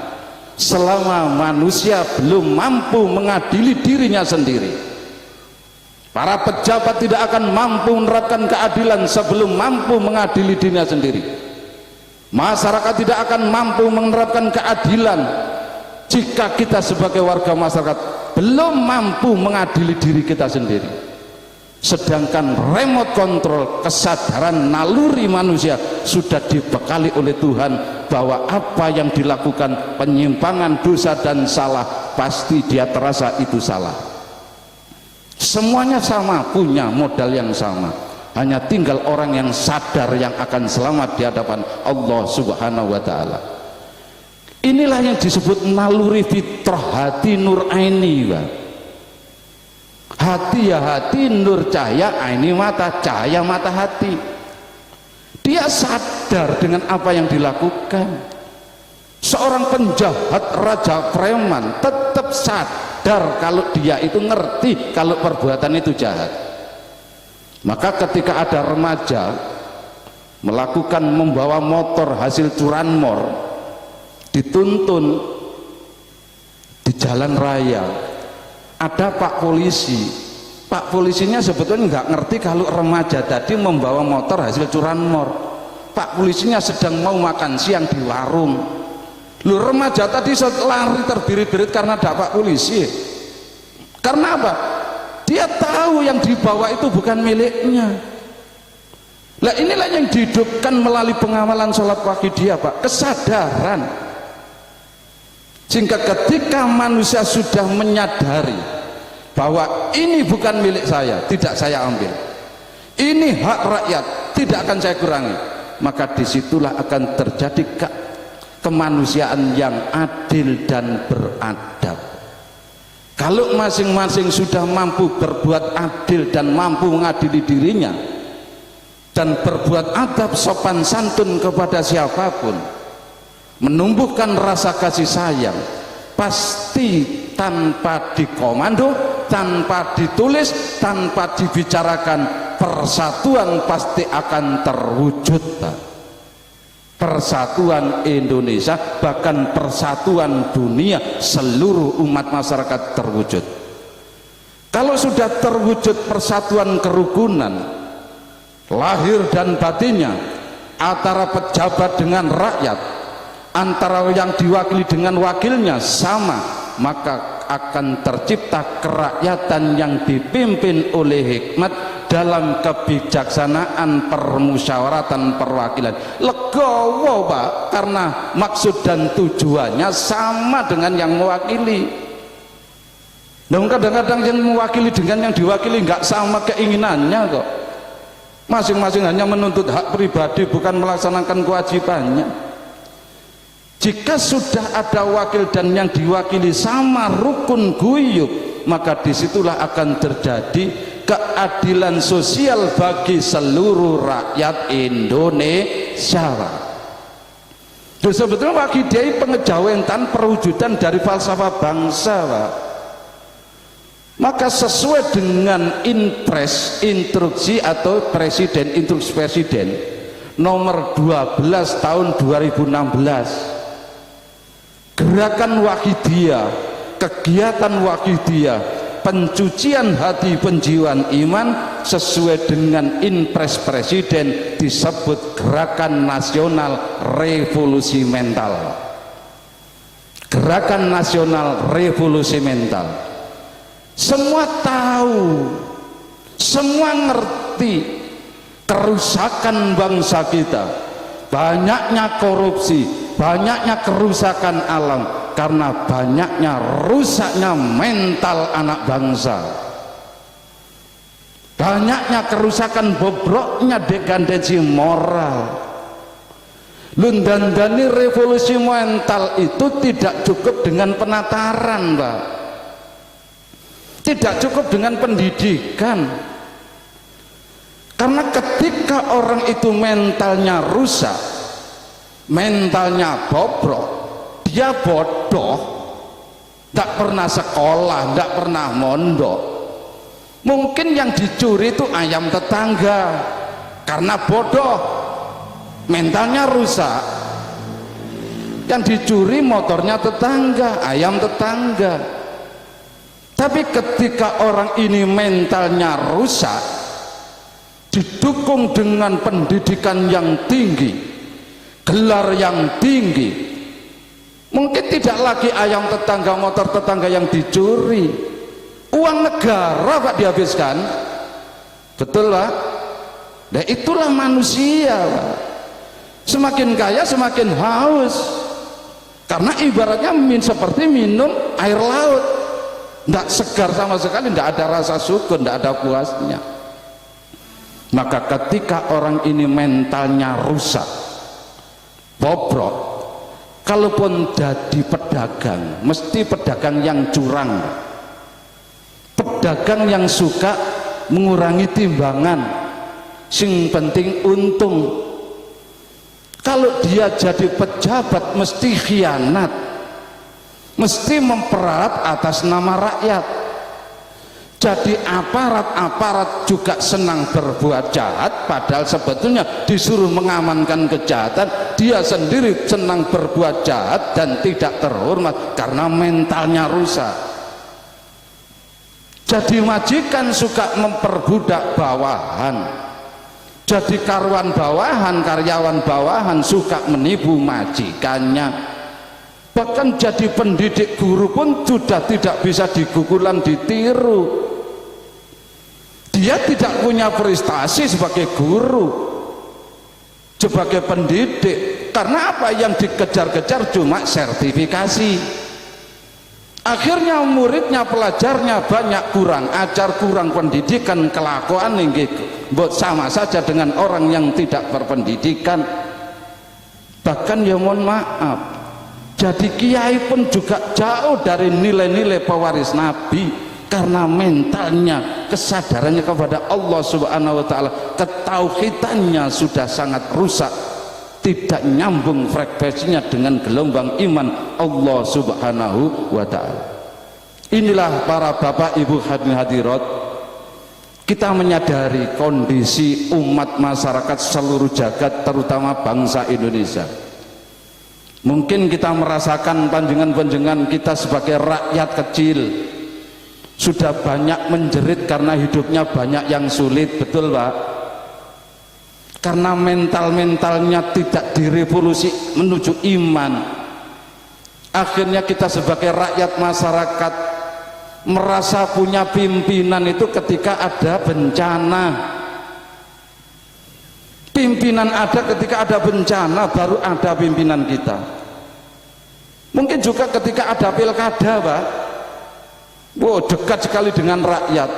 selama manusia belum mampu mengadili dirinya sendiri. Para pejabat tidak akan mampu menerapkan keadilan sebelum mampu mengadili dirinya sendiri. Masyarakat tidak akan mampu menerapkan keadilan jika kita sebagai warga masyarakat belum mampu mengadili diri kita sendiri. Sedangkan remote control, kesadaran naluri manusia sudah dibekali oleh Tuhan bahwa apa yang dilakukan penyimpangan, dosa dan salah pasti dia terasa itu salah. Semuanya sama, punya modal yang sama, hanya tinggal orang yang sadar yang akan selamat di hadapan Allah Subhanahu wa Ta'ala. Inilah yang disebut naluri fitrah hati nur aini, Pak. Hati ya hati, nur cahaya, aini mata, cahaya mata hati. Dia sadar dengan apa yang dilakukan. Seorang penjahat raja preman tetap sadar kalau dia itu ngerti kalau perbuatan itu jahat. Maka ketika ada remaja melakukan membawa motor hasil curanmor, dituntun di jalan raya, ada pak polisinya sebetulnya nggak ngerti kalau remaja tadi membawa motor hasil curanmor. Pak polisinya sedang mau makan siang di warung. Lu remaja tadi lari terbirit-birit karena ada pak polisi. Karena apa? Dia tahu yang dibawa itu bukan miliknya. Lah inilah yang dihidupkan melalui pengawalan sholat pagi dia, Pak, kesadaran. Sehingga ketika manusia sudah menyadari bahwa ini bukan milik saya, tidak saya ambil, ini hak rakyat, tidak akan saya kurangi, maka disitulah akan terjadi kemanusiaan yang adil dan beradab. Kalau masing-masing sudah mampu berbuat adil dan mampu mengadili dirinya dan berbuat adab sopan santun kepada siapapun, menumbuhkan rasa kasih sayang, pasti tanpa dikomando, tanpa ditulis, tanpa dibicarakan, persatuan pasti akan terwujud, Pak. Persatuan Indonesia, bahkan persatuan dunia, seluruh umat masyarakat terwujud. Kalau sudah terwujud persatuan kerukunan lahir dan batinnya antara pejabat dengan rakyat, antara yang diwakili dengan wakilnya sama, maka akan tercipta kerakyatan yang dipimpin oleh hikmat dalam kebijaksanaan permusyawaratan perwakilan. Legowo, Pak, karena maksud dan tujuannya sama dengan yang mewakili. Dan kadang-kadang yang mewakili dengan yang diwakili nggak sama keinginannya kok. Masing-masing hanya menuntut hak pribadi, bukan melaksanakan kewajibannya. Jika sudah ada wakil dan yang diwakili sama rukun guyub, maka disitulah akan terjadi keadilan sosial bagi seluruh rakyat Indonesia. Jadi sebetulnya wakidah pengejawentan perwujudan dari falsafah bangsa, Pak. Maka sesuai dengan impres instruksi atau presiden, instruksi presiden nomor 12 tahun 2016, gerakan wakidiyah, kegiatan wakidiyah, pencucian hati penjiwaan iman sesuai dengan impres presiden disebut gerakan nasional revolusi mental. Gerakan nasional revolusi mental. Semua tahu, semua ngerti kerusakan bangsa kita, banyaknya korupsi, banyaknya kerusakan alam karena banyaknya rusaknya mental anak bangsa, banyaknya kerusakan bobroknya degradensi moral. Lundandani revolusi mental itu tidak cukup dengan penataran, Pak, tidak cukup dengan pendidikan. Karena ketika orang itu mentalnya rusak, mentalnya bobrok, dia bodoh, tidak pernah sekolah, tidak pernah mondok, mungkin yang dicuri itu ayam tetangga karena bodoh, mentalnya rusak. Yang dicuri motornya tetangga, ayam tetangga. Tapi ketika orang ini mentalnya rusak, didukung dengan pendidikan yang tinggi, gelar yang tinggi, mungkin tidak lagi ayam tetangga, motor tetangga yang dicuri, uang negara Pak dihabiskan. Betul Pak? Nah itulah manusia Pak. Semakin kaya semakin haus, karena ibaratnya seperti minum air laut, tidak segar sama sekali, tidak ada rasa syukur, tidak ada puasnya. Maka ketika orang ini mentalnya rusak, bobrok, kalaupun jadi pedagang, mesti pedagang yang curang, pedagang yang suka mengurangi timbangan, sing penting untung. Kalau dia jadi pejabat mesti khianat, mesti memperalat atas nama rakyat. Jadi aparat-aparat juga senang berbuat jahat, padahal sebetulnya disuruh mengamankan kejahatan. Dia sendiri senang berbuat jahat dan tidak terhormat karena mentalnya rusak. Jadi majikan suka memperbudak bawahan, jadi karyawan bawahan suka menipu majikannya. Bahkan jadi pendidik guru pun sudah tidak bisa digugulan, ditiru. Dia tidak punya prestasi sebagai guru, sebagai pendidik, karena apa yang dikejar-kejar cuma sertifikasi. Akhirnya muridnya, pelajarnya banyak, kurang ajar, kurang pendidikan, kelakuan sama saja dengan orang yang tidak berpendidikan. Bahkan ya mohon maaf, jadi kiai pun juga jauh dari nilai-nilai pewaris Nabi, karena mentalnya, kesadarannya kepada Allah Subhanahu wa Ta'ala, ketauhidannya sudah sangat rusak, tidak nyambung frekuensinya dengan gelombang iman Allah Subhanahu wa Ta'ala. Inilah para bapak ibu hadirin hadirat, kita menyadari kondisi umat masyarakat seluruh jagat, terutama bangsa Indonesia. Mungkin kita merasakan panjenengan-panjenengan kita sebagai rakyat kecil sudah banyak menjerit karena hidupnya banyak yang sulit. Betul Pak? Karena mentalnya tidak direvolusi menuju iman. Akhirnya kita sebagai rakyat masyarakat merasa punya pimpinan itu ketika ada bencana. Pimpinan ada ketika ada bencana, baru ada pimpinan kita. Mungkin juga ketika ada pilkada Pak, wow, dekat sekali dengan rakyat.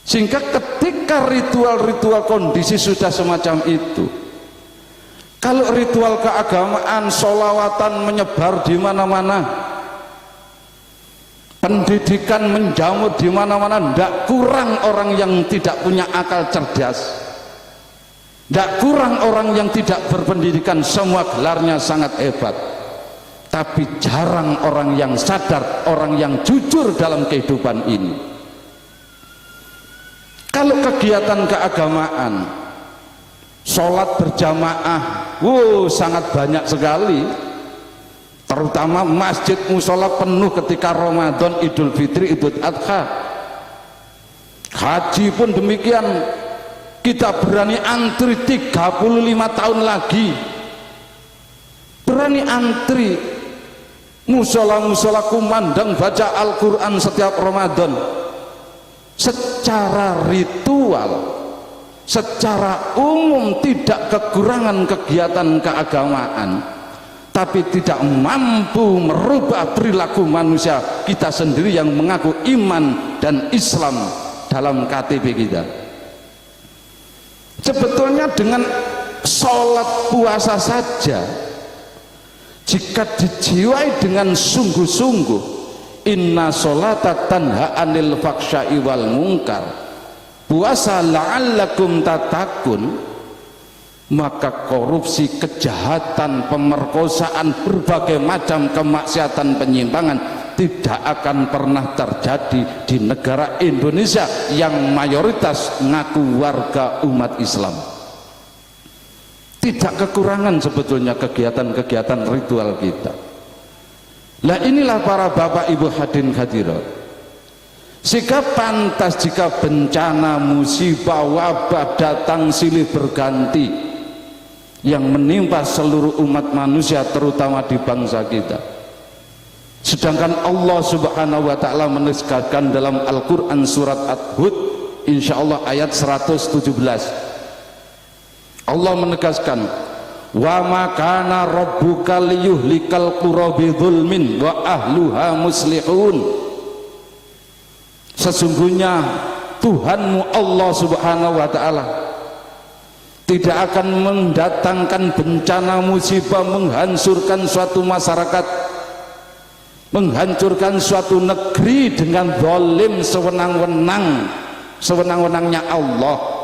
Sehingga ketika ritual-ritual kondisi sudah semacam itu, kalau ritual keagamaan, sholawatan menyebar di mana-mana, pendidikan menjamur di mana-mana, tidak kurang orang yang tidak punya akal cerdas, tidak kurang orang yang tidak berpendidikan, semua gelarnya sangat hebat, tapi jarang orang yang sadar, orang yang jujur dalam kehidupan ini. Kalau kegiatan keagamaan, sholat berjamaah, sangat banyak sekali, terutama masjid musola penuh ketika Ramadan, Idul Fitri, Idul Adha. Haji pun demikian, kita berani antri 35 tahun lagi, berani antri. Musola-musola kumandang baca Al-Quran setiap Ramadan. Secara ritual, secara umum tidak kekurangan kegiatan keagamaan, tapi tidak mampu merubah perilaku manusia kita sendiri yang mengaku iman dan Islam dalam KTP kita. Sebetulnya dengan sholat puasa saja, jika dijiwai dengan sungguh-sungguh, inna sholata tanha anil faksya'i wal munkar, puasa la'allakum tatakun, maka korupsi, kejahatan, pemerkosaan, berbagai macam kemaksiatan, penyimpangan tidak akan pernah terjadi di negara Indonesia yang mayoritas ngaku warga umat Islam. Tidak kekurangan sebetulnya kegiatan-kegiatan ritual kita. Lah inilah para bapak ibu hadirin hadirat, sikap pantas jika bencana, musibah, wabah datang silih berganti yang menimpa seluruh umat manusia, terutama di bangsa kita. Sedangkan Allah subhanahu wa ta'ala menegaskan dalam Al-Quran surat Ad-Hud insyaallah ayat 117, Allah menegaskan, wa ma kana rabbuka liyuhlikal qura bidzulmin wa ahluha muslihun. Sesungguhnya Tuhanmu Allah subhanahu wa ta'ala tidak akan mendatangkan bencana musibah menghancurkan suatu masyarakat, menghancurkan suatu negeri dengan zalim sewenang-wenangnya Allah.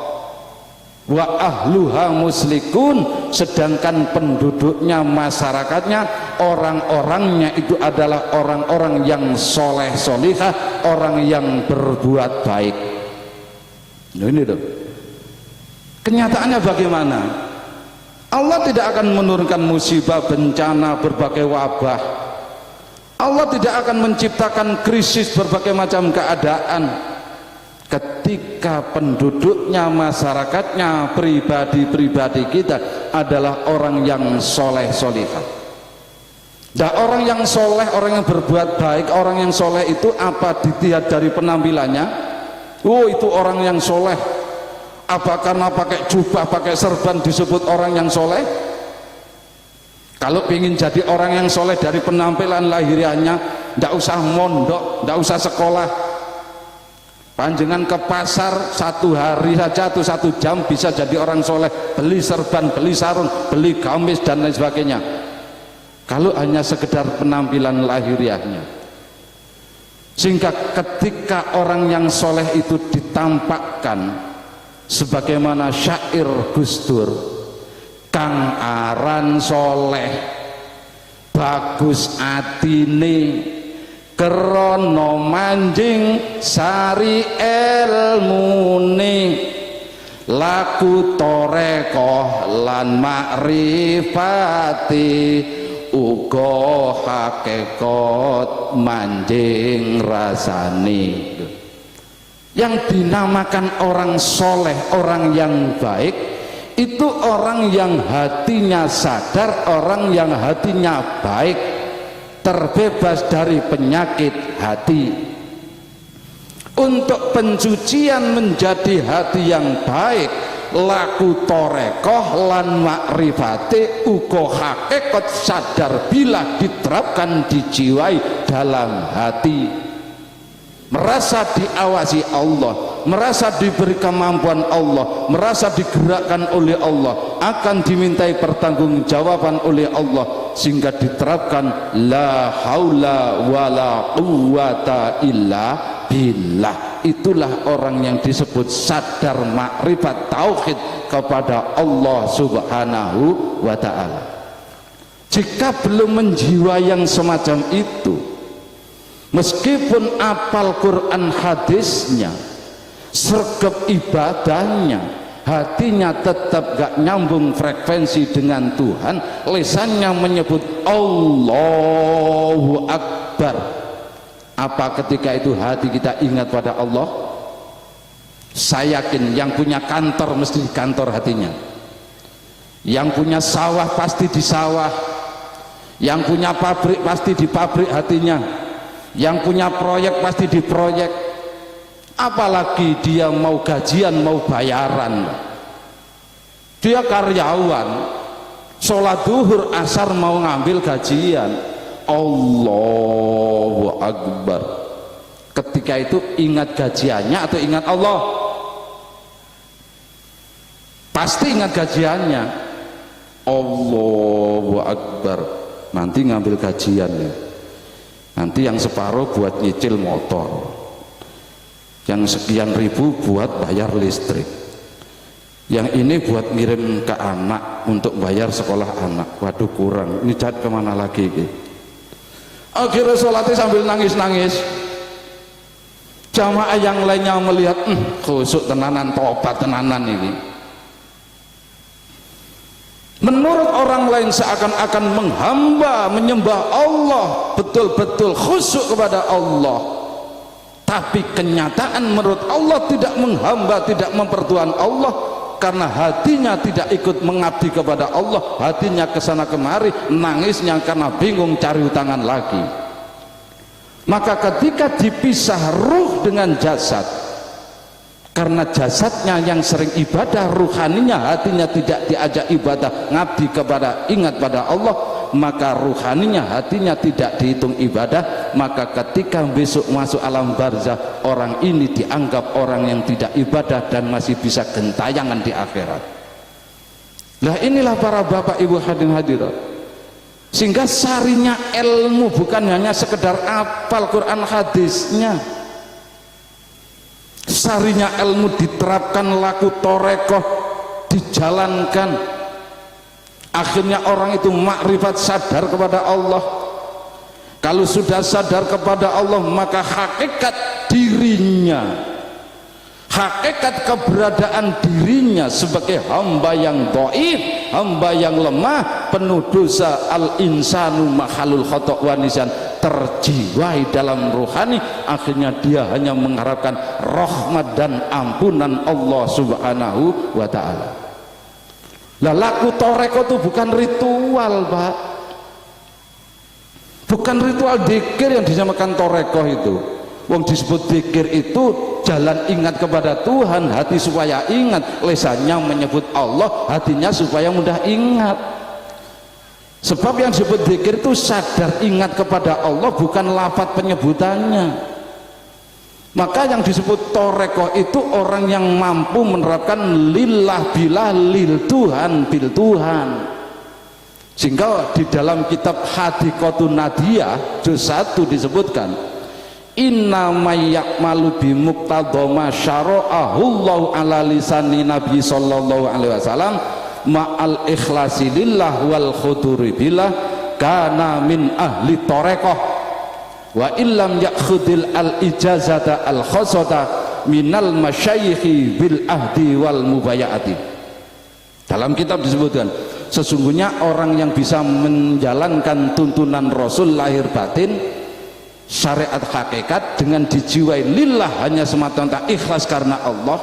Wa ahluha muslikun, sedangkan penduduknya, masyarakatnya, orang-orangnya itu adalah orang-orang yang soleh solihah, orang yang berbuat baik. Nah, ini tuh kenyataannya bagaimana? Allah tidak akan menurunkan musibah, bencana, berbagai wabah. Allah tidak akan menciptakan krisis, berbagai macam keadaan ketika penduduknya, masyarakatnya, pribadi-pribadi kita adalah orang yang soleh solihah. Nah, orang yang soleh, orang yang berbuat baik, orang yang soleh itu apa dilihat dari penampilannya? Oh, itu orang yang soleh. Apa karena pakai jubah, pakai serban disebut orang yang soleh? Kalau ingin jadi orang yang soleh dari penampilan lahiriahnya, tidak usah mondok, tidak usah sekolah. Panjenengan ke pasar satu hari saja atau 1 jam bisa jadi orang soleh, beli serban, beli sarung, beli gamis dan lain sebagainya. Kalau hanya sekedar penampilan lahiriahnya, sehingga ketika orang yang soleh itu ditampakkan sebagaimana syair Gus Dur, kang aran soleh bagus atine kerono manjing sari ilmune laku torekoh lan makrifati uga hakikat manjing rasani. Yang dinamakan orang soleh, orang yang baik itu orang yang hatinya sadar, orang yang hatinya baik, terbebas dari penyakit hati. Untuk pencucian menjadi hati yang baik, laku torekoh lan makrifate uga hakikat sadar bila diterapkan, dijiwai dalam hati, merasa diawasi Allah, merasa diberi kemampuan Allah, merasa digerakkan oleh Allah, akan dimintai pertanggungjawaban oleh Allah, sehingga diterapkan la haula wala quwata illa billah. Itulah orang yang disebut sadar makrifat tauhid kepada Allah subhanahu wa ta'ala. Jika belum menjiwai yang semacam itu, meskipun apal Quran hadisnya, sergap ibadahnya, hatinya tetap gak nyambung frekuensi dengan Tuhan, lisannya menyebut Allahu Akbar. Apa ketika itu hati kita ingat pada Allah? Saya yakin yang punya kantor mesti di kantor hatinya, yang punya sawah pasti di sawah, yang punya pabrik pasti di pabrik hatinya, yang punya proyek pasti di proyek. Apalagi dia mau gajian, mau bayaran, dia karyawan, sholat duhur asar mau ngambil gajian, Allahu Akbar. Ketika itu ingat gajiannya atau ingat Allah? Pasti ingat gajiannya. Allahu Akbar. Nanti ngambil gajian ya, nanti yang separuh buat nyicil motor, yang sekian ribu buat bayar listrik, yang ini buat ngirim ke anak untuk bayar sekolah anak. Waduh kurang, ini cat kemana lagi gitu. Akhirnya sholatnya sambil nangis-nangis. Jamaah yang lainnya melihat khusyuk tenanan, tobat tenanan ini. Menurut orang lain seakan-akan menghamba, menyembah Allah, betul-betul khusyuk kepada Allah, tapi kenyataan menurut Allah tidak menghamba, tidak mempertuhan Allah, karena hatinya tidak ikut mengabdi kepada Allah, hatinya kesana kemari, nangisnya karena bingung cari utangan lagi. Maka ketika dipisah ruh dengan jasad, karena jasadnya yang sering ibadah, ruhaninya hatinya tidak diajak ibadah, ngabdi kepada, ingat pada Allah, maka ruhaninya hatinya tidak dihitung ibadah. Maka ketika besok masuk alam barzah, orang ini dianggap orang yang tidak ibadah dan masih bisa gentayangan di akhirat. Nah inilah para bapak ibu hadirin hadirat, sehingga sarinya ilmu bukan hanya sekedar hafal Quran hadisnya, sarinya ilmu diterapkan, laku torekoh dijalankan, akhirnya orang itu makrifat, sadar kepada Allah. Kalau sudah sadar kepada Allah, maka hakikat dirinya, hakikat keberadaan dirinya sebagai hamba yang dhaif, hamba yang lemah, penuh dosa, al-insanu makhalul khata' wa nisyan, terjiwai dalam rohani. Akhirnya dia hanya mengharapkan rahmat dan ampunan Allah subhanahu wa ta'ala. Lah laku toreko itu bukan ritual, Pak, bukan ritual dzikir yang dinamakan toreko itu. Wong disebut dzikir itu jalan ingat kepada Tuhan, hati supaya ingat, lisannya menyebut Allah, hatinya supaya mudah ingat. Sebab yang disebut dzikir itu sadar ingat kepada Allah, bukan lafaz penyebutannya. Maka yang disebut toreko itu orang yang mampu menerapkan lillah billah, lil Tuhan bil Tuhan. Sehingga di dalam kitab Hadiqatun Nadiyah juz 1 disebutkan, inna mayyakmalu bi muqtadha syara'ahu Allah ala lisani Nabi sallallahu alaihi wasallam ma'al ikhlasi lillah wal khuduri billah kana min ahli torekoh wa illam yakhudil al ijazata al khosota minal masyayikhi bil ahdi wal mubayaati. Dalam kitab disebutkan, sesungguhnya orang yang bisa menjalankan tuntunan Rasul lahir batin, syariat hakikat dengan dijiwai lillah, hanya semata-mata ikhlas karena Allah,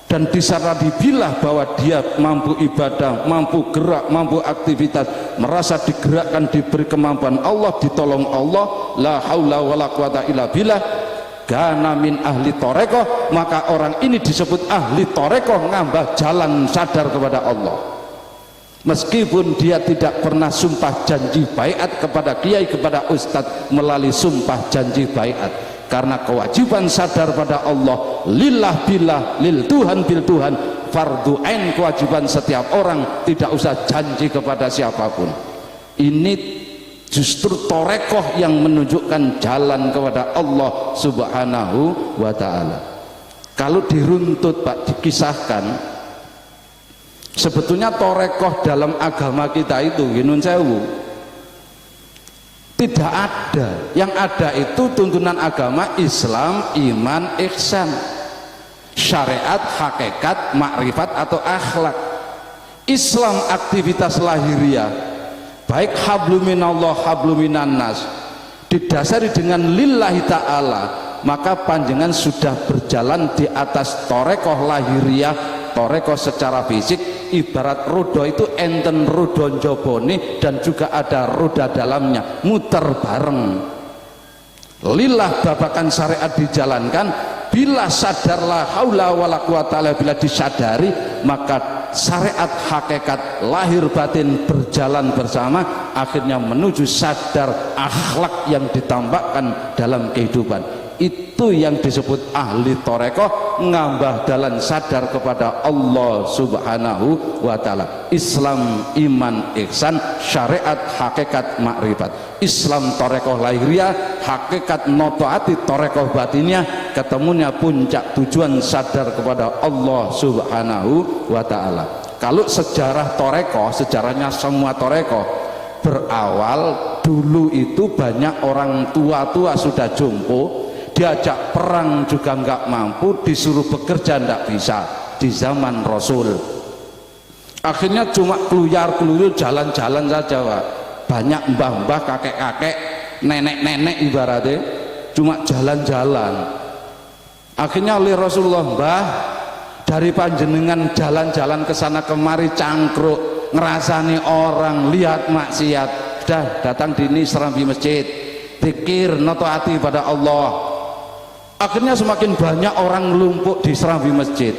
dan disertai bilah bahwa dia mampu ibadah, mampu gerak, mampu aktivitas, merasa digerakkan, diberi kemampuan Allah, ditolong Allah, la haula wala quwata illa billah, kana min ahli torekoh. Maka orang ini disebut ahli torekoh, ngambah jalan sadar kepada Allah, meskipun dia tidak pernah sumpah janji baiat kepada kiai, kepada ustadz melalui sumpah janji baiat, karena kewajiban sadar pada Allah lillah billah, lil Tuhan bil Tuhan, fardu ain, kewajiban setiap orang, tidak usah janji kepada siapapun. Ini justru torekoh yang menunjukkan jalan kepada Allah subhanahu wa ta'ala. Kalau diruntut, Pak, dikisahkan, sebetulnya torekoh dalam agama kita itu ginun sewu tidak ada. Yang ada itu tuntunan agama Islam, iman, ihsan, syariat, hakikat, makrifat atau akhlak. Islam aktivitas lahiriah, baik habluminallah habluminannas, didasari dengan lillahi ta'ala, maka panjenengan sudah berjalan di atas torekoh lahiriah, torekoh secara fisik. Ibarat roda itu enten roda njobone dan juga ada roda dalamnya, muter bareng. Lillah babakan syariat dijalankan, bila sadarlah haula wala quwata illa billah disadari, maka syariat hakikat lahir batin berjalan bersama, akhirnya menuju sadar akhlak yang ditambahkan dalam kehidupan. Itu yang disebut ahli torekoh, ngambah dalan sadar kepada Allah subhanahu wa ta'ala. Islam, iman, ihsan, syariat, hakikat, makrifat. Islam torekoh lahiriah, hakikat notoati torekoh batinnya, ketemunya puncak tujuan sadar kepada Allah subhanahu wa ta'ala. Kalau sejarah torekoh, sejarahnya semua torekoh berawal dulu itu banyak orang tua-tua sudah jompo, diajak perang juga nggak mampu, disuruh bekerja nggak bisa di zaman Rasul. Akhirnya cuma keluyar-keluyur jalan-jalan saja, Pak. Banyak mbah-mbah, kakek-kakek, nenek-nenek ibaratnya cuma jalan-jalan. Akhirnya oleh Rasulullah, "Mbah, dari panjenengan jalan-jalan ke sana kemari cangkruk, ngerasani orang, lihat maksiat, sudah datang dini serambi masjid, zikir, noto hati pada Allah." Akhirnya semakin banyak orang melumpuk di serambi masjid.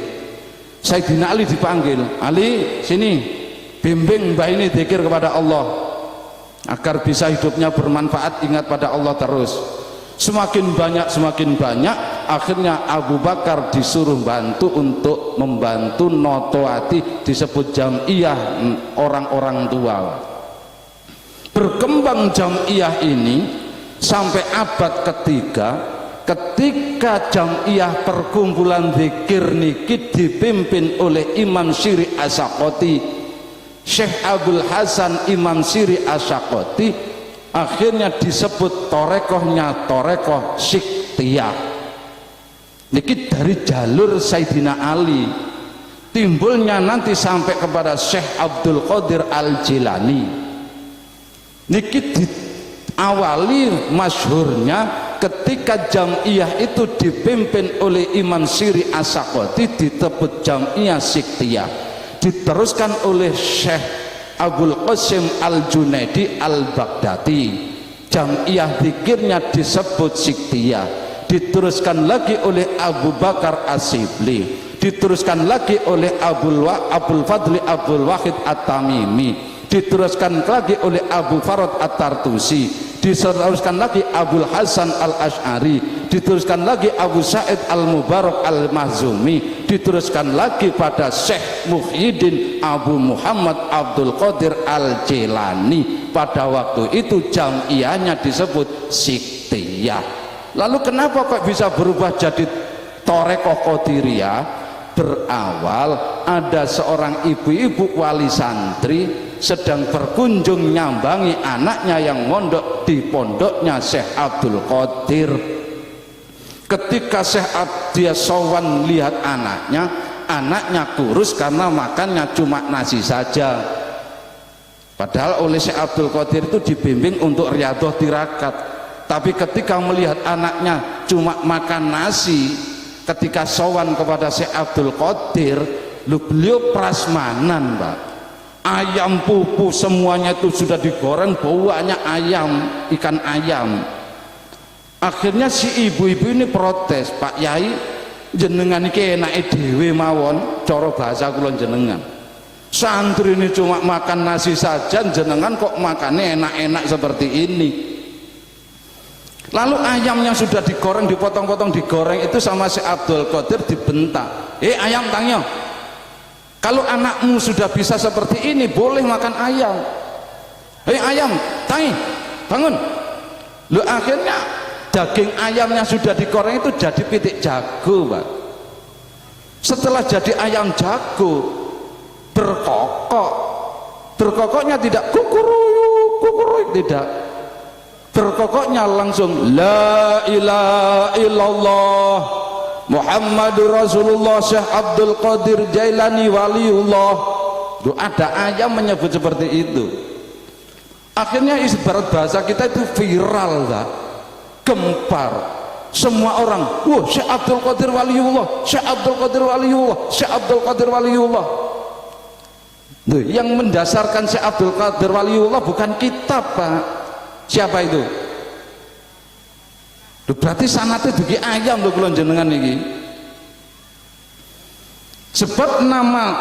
Sayyidina Ali dipanggil, "Ali, sini, bimbing mbah ini zikir kepada Allah agar bisa hidupnya bermanfaat, ingat pada Allah terus." Semakin banyak, akhirnya Abu Bakar disuruh bantu untuk membantu noto hati, disebut jam'iyah orang-orang tua. Berkembang jam'iyah ini sampai abad ketiga, ketika jam'iyah perkumpulan zikir niki dipimpin oleh Imam Syiri Asy'ari, Syekh Abdul Hasan Imam Syiri Asy'ari, akhirnya disebut torekohnya torekoh Sikhtiyah. Niki dari jalur Sayyidina Ali, timbulnya nanti sampai kepada Syekh Abdul Qadir Al-Jilani. Niki diawali masyhurnya ketika jam'iyah itu dipimpin oleh Imam Syiri Asy'ari, disebut jam'iyah Sikhtiyah, diteruskan oleh Syekh Abul Qasim Al-Junaidi Al-Baghdadi, jam'iyah zikirnya disebut Sikhtiyah, diteruskan lagi oleh Abu Bakar As-Sibli, diteruskan lagi oleh Abul Fadli Abdul Wahid At-Tamimi, diteruskan lagi oleh Abu Farad At-Tartusi, diteruskan lagi Abul Hasan Al-Asy'ari, diteruskan lagi Abu Sa'id Al-Mubarak Al-Mahzumi, diteruskan lagi pada Syekh Muhyiddin Abu Muhammad Abdul Qadir Al-Jilani. Pada waktu itu jam'iyahnya disebut Sikhtiyah. Lalu kenapa kok bisa berubah jadi Torekoh Qadiriyah? Berawal ada seorang ibu-ibu wali santri sedang berkunjung nyambangi anaknya yang mondok di pondoknya Syekh Abdul Qadir. Ketika Syekh dia sowan lihat anaknya kurus karena makannya cuma nasi saja, padahal oleh Syekh Abdul Qadir itu dibimbing untuk riyadhah tirakat. Tapi ketika melihat anaknya cuma makan nasi, ketika sowan kepada Syekh Abdul Qadir, beliau prasmanan, Pak. Ayam pupu semuanya itu sudah digoreng, baunya ayam, ikan ayam. Akhirnya si ibu-ibu ini protes, "Pak Yai, jenengan iki enake dhewe mawon, cara bahasa kula jenengan. Santri ini cuma makan nasi saja, jenengan kok makannya enak-enak seperti ini." Lalu ayam yang sudah digoreng, dipotong-potong digoreng itu sama si Abdul Qadir dibentak, ayam tangyo, kalau anakmu sudah bisa seperti ini boleh makan ayam. Ayam tangi, bangun. Lu akhirnya daging ayamnya sudah digoreng itu jadi pitik jago, Pak. Setelah jadi ayam jago, berkokoknya tidak kukuruyuk tidak, berkokoknya langsung la ilaha illallah Muhammadur Rasulullah Syekh Abdul Qadir Jailani waliullah. Tuh ada ayam menyebut seperti itu. Akhirnya ibarat bahasa kita itu viral, Pak. Gempar. Semua orang, wah Syekh Abdul Qadir waliullah, Syekh Abdul Qadir waliullah, Syekh Abdul Qadir waliullah. Tuh, yang mendasarkan Syekh Abdul Qadir waliullah bukan kitab, Pak. Siapa itu? Berarti sanate dugi ayam lho kula jenengan iki. Sebab nama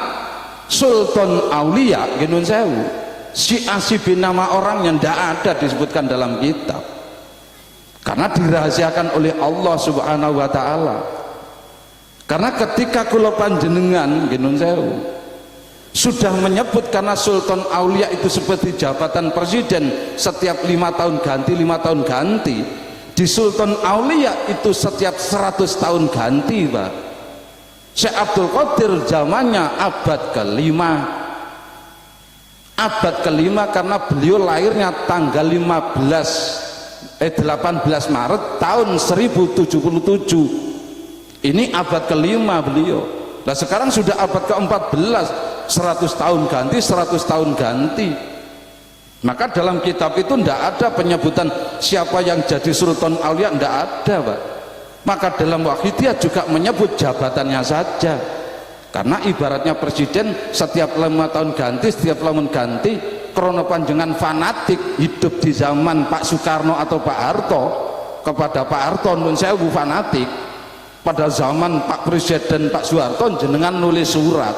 Sultan Aulia Ginun Sewu, si asibi nama orang yang tidak ada disebutkan dalam kitab, karena dirahasiakan oleh Allah Subhanahu wa Ta'ala. Karena ketika kula panjenengan Ginun Sewu sudah menyebut, karena Sultan Aulia itu seperti jabatan presiden, setiap 5 tahun ganti, 5 tahun ganti. Di Sultan Aulia itu setiap 100 tahun ganti, Pak. Syekh Abdul Qadir zamannya abad kelima. Abad kelima karena beliau lahirnya tanggal 18 Maret tahun 1077. Ini abad kelima beliau. Nah sekarang sudah abad ke-14, 100 tahun ganti, 100 tahun ganti. Maka dalam kitab itu tidak ada penyebutan siapa yang jadi sultan aulia, tidak ada, Pak. Maka dalam Wahidiyah juga menyebut jabatannya saja, karena ibaratnya presiden setiap 5 tahun ganti, setiap tahun ganti. Krono panjenengan fanatik hidup di zaman Pak Soekarno atau Pak Harto, kepada Pak Harto nun sewu fanatik. Pada zaman Pak Presiden Pak Soeharto jenengan nulis surat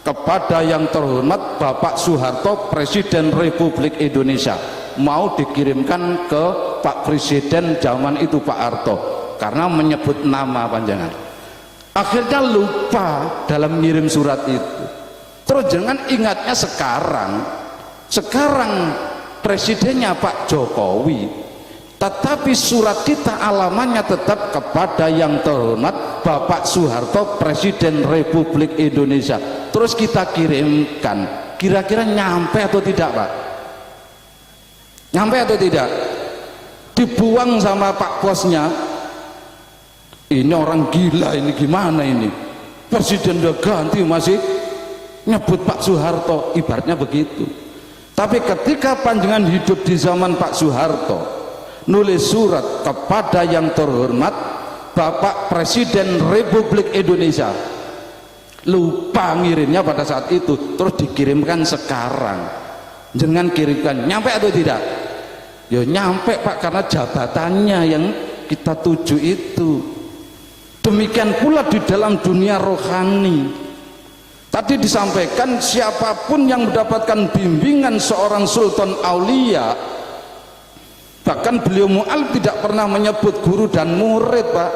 kepada yang terhormat Bapak Soeharto Presiden Republik Indonesia, mau dikirimkan ke Pak Presiden zaman itu Pak Harto, karena menyebut nama panjangan. Akhirnya lupa dalam ngirim surat itu. Terus jangan ingatnya sekarang presidennya Pak Jokowi, tetapi surat kita alamannya tetap kepada yang terhormat Bapak Soeharto Presiden Republik Indonesia. Terus kita kirimkan, kira-kira nyampe atau tidak, Pak? Nyampe atau tidak? Dibuang sama Pak Bosnya. Ini orang gila, ini gimana ini? Presiden udah ganti masih nyebut Pak Soeharto, ibaratnya begitu. Tapi ketika panjenengan hidup di zaman Pak Soeharto, nulis surat kepada yang terhormat Bapak Presiden Republik Indonesia, lupa ngirimnya pada saat itu, terus dikirimkan sekarang. Jangan kirimkan, nyampe atau tidak? Ya nyampe, Pak, karena jabatannya yang kita tuju itu. Demikian pula di dalam dunia rohani. Tadi disampaikan siapapun yang mendapatkan bimbingan seorang sultan aulia, bahkan beliau mu'alif tidak pernah menyebut guru dan murid, Pak.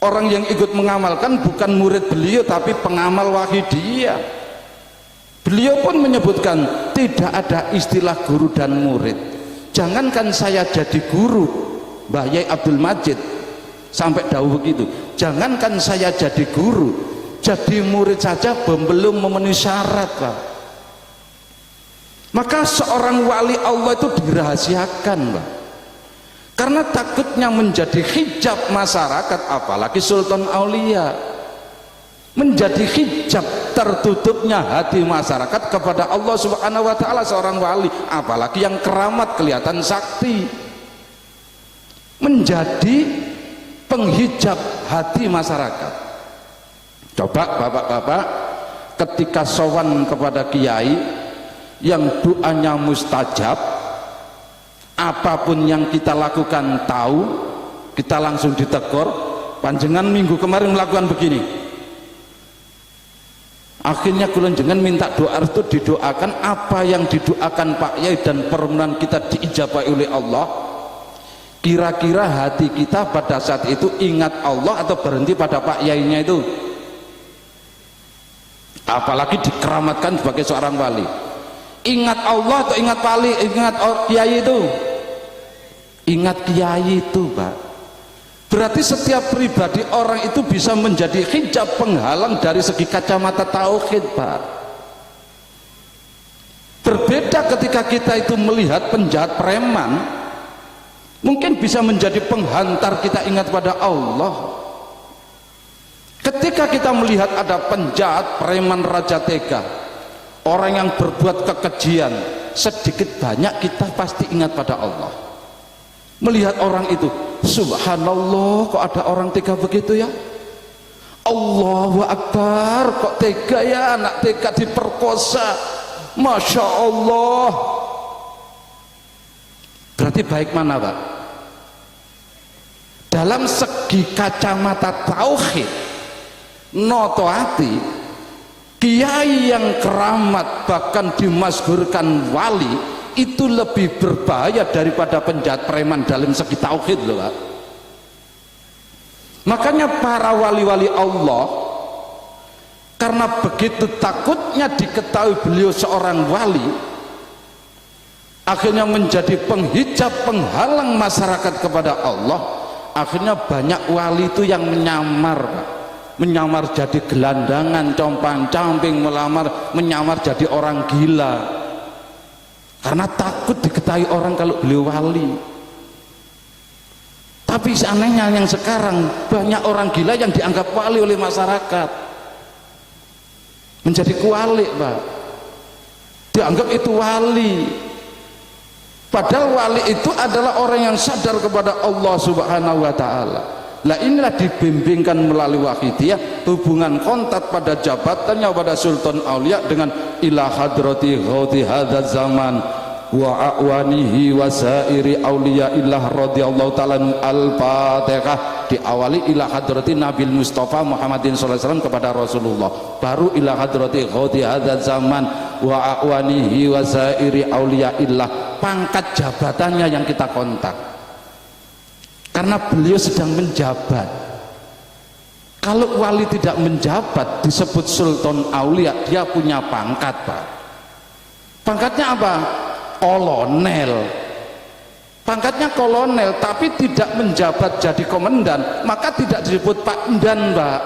Orang yang ikut mengamalkan bukan murid beliau tapi pengamal Wahidiyah. Beliau pun menyebutkan tidak ada istilah guru dan murid. Jangankan saya jadi guru, Mbah Yai Abdul Majid sampai dahulu begitu, jangankan saya jadi guru, jadi murid saja belum memenuhi syarat, Pak. Maka seorang wali Allah itu dirahasiakan, Pak, karena takutnya menjadi hijab masyarakat, apalagi sultan aulia, menjadi hijab tertutupnya hati masyarakat kepada Allah Subhanahu wa Ta'ala. Seorang wali, apalagi yang keramat kelihatan sakti, menjadi penghijab hati masyarakat. Coba bapak-bapak ketika sowan kepada kiai yang doanya mustajab, apapun yang kita lakukan tahu, kita langsung ditegur. Panjenengan minggu kemarin melakukan begini, akhirnya kula jenengan minta doa itu didoakan, apa yang didoakan Pak Yai dan permohonan kita diijabahi oleh Allah. Kira-kira hati kita pada saat itu ingat Allah atau berhenti pada Pak Yainya itu? Apalagi dikeramatkan sebagai seorang wali, ingat Allah atau ingat wali, ingat kiai itu? Ingat kiai itu, Pak. Berarti setiap pribadi orang itu bisa menjadi hijab penghalang dari segi kacamata tauhid, Pak. Berbeda ketika kita itu melihat penjahat preman, mungkin bisa menjadi penghantar kita ingat pada Allah. Ketika kita melihat ada penjahat, preman, raja tega, orang yang berbuat kekejian, sedikit banyak kita pasti ingat pada Allah. Melihat orang itu, subhanallah, kok ada orang tega begitu ya? Allahu Akbar, kok tega ya, anak tega diperkosa, Masya Allah. Berarti baik mana, Pak? Dalam segi kacamata tauhid, noto hati, kiai yang keramat bahkan dimasgurkan wali itu lebih berbahaya daripada penjahat preman dalam segi tauhid loh, Pak. Makanya para wali-wali Allah, karena begitu takutnya diketahui beliau seorang wali, akhirnya menjadi penghijab penghalang masyarakat kepada Allah. Akhirnya banyak wali itu yang menyamar, Pak. Menyamar jadi gelandangan, compang-camping, menyamar jadi orang gila, karena takut diketahui orang kalau beliau wali. Tapi seanehnya yang sekarang banyak orang gila yang dianggap wali oleh masyarakat. menjadi kualik, Pak. Dianggap itu wali. Padahal wali itu adalah orang yang sadar kepada Allah Subhanahu wa taala. Lah inilah dibimbingkan melalui wahidiyah, hubungan kontak pada jabatannya pada Sultan Aulia dengan ila hadrati ghauti hadzal zaman wa a'wanihi wa sairi auliya illah radhiyallahu ta'ala. Al-Fatihah diawali ila hadrati Nabil Mustafa Muhammadin sallallahu alaihi wasallam kepada Rasulullah, baru ila hadrati ghauti hadzal zaman wa a'wanihi wa sairi auliya illah, pangkat jabatannya yang kita kontak. Karena beliau sedang menjabat. Kalau wali tidak menjabat disebut Sultan Aulia, dia punya pangkat, Pak. Pangkatnya apa? Kolonel. Pangkatnya kolonel, tapi tidak menjabat jadi komandan, maka tidak disebut Pak Dan, Pak.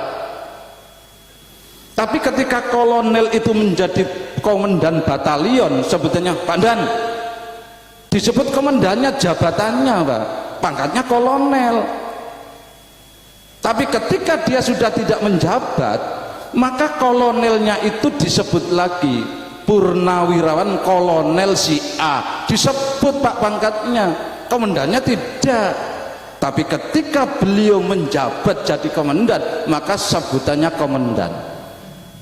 Tapi ketika kolonel itu menjadi komandan batalion, sebetulnya Pak Dan. Disebut komandannya, jabatannya, Pak. Pangkatnya kolonel. Tapi ketika dia sudah tidak menjabat, maka kolonelnya itu disebut lagi purnawirawan kolonel si A, disebut Pak pangkatnya, komandannya tidak. Tapi ketika beliau menjabat jadi komandan, maka sebutannya komandan.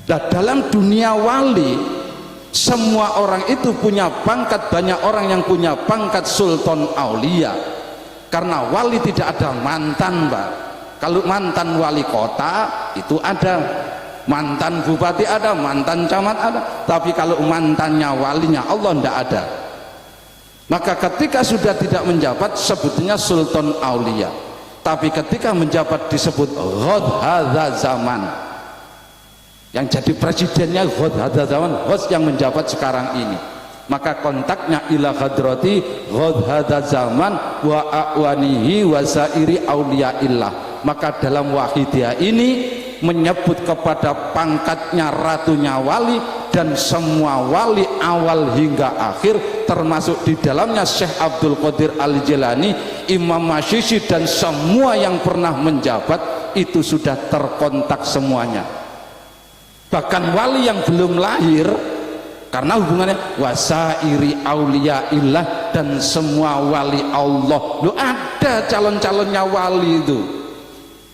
Nah, dalam dunia wali semua orang itu punya pangkat, banyak orang yang punya pangkat Sultan Aulia. Karena wali tidak ada mantan, Pak. Kalau mantan wali kota itu ada, mantan bupati ada, mantan camat ada. Tapi kalau mantannya walinya Allah tidak ada. Maka ketika sudah tidak menjabat sebutnya Sultan Aulia. Tapi ketika menjabat disebut Ghad hadza zaman. Yang jadi presidennya Ghad hadza zaman, host yang menjabat sekarang ini. Maka kontaknya ila hadrati ghad hadza zaman wa a'wanihi wa sairi auliya illah. Maka dalam wahidiyah ini menyebut kepada pangkatnya ratunya wali dan semua wali awal hingga akhir, termasuk di dalamnya Syekh Abdul Qadir Al-Jilani, Imam Masyisi, dan semua yang pernah menjabat itu sudah terkontak semuanya. Bahkan wali yang belum lahir, karena hubungannya wasairi aulia illah, dan semua wali Allah. Lu ada calon-calonnya wali itu.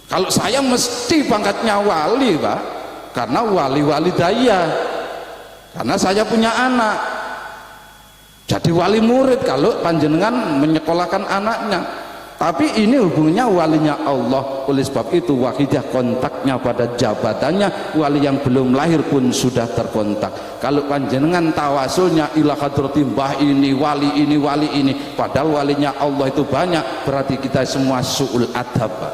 Kalau saya mesti pangkatnya wali, Pak, karena wali-wali daya. Karena saya punya anak, jadi wali murid kalau panjenengan menyekolahkan anaknya. Tapi ini hubungannya walinya Allah. Oleh sebab itu wahidiyah kontaknya pada jabatannya, wali yang belum lahir pun sudah terkontak. Kalau panjenengan tawasulnya ila hadrati mbah ini, wali ini, wali ini, padahal walinya Allah itu banyak, berarti kita semua su'ul adab, Pak.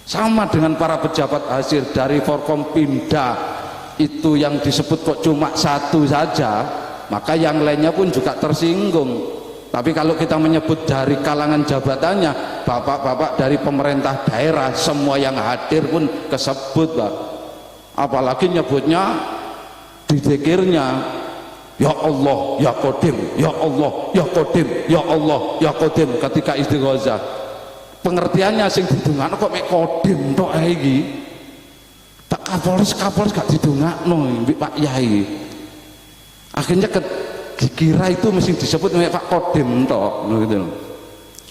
Sama dengan para pejabat hasil dari Forkompimda itu, yang disebut kok cuma satu saja, maka yang lainnya pun juga tersinggung. Tapi kalau kita menyebut dari kalangan jabatannya, bapak-bapak dari pemerintah daerah semua yang hadir pun kesebut, Pak. Apalagi nyebutnya di dzikirnya, ya Allah ya Qadim, ya Allah ya Qadim, ya Allah ya Qadim ketika istighosah. Pengertiannya sing didongakno kok mek Qadim tok ae iki. Tak Kapolres gak didongakno mbek Pak Yai. Akhirnya dikira itu mesti disebut Pak Qadim tok gitu.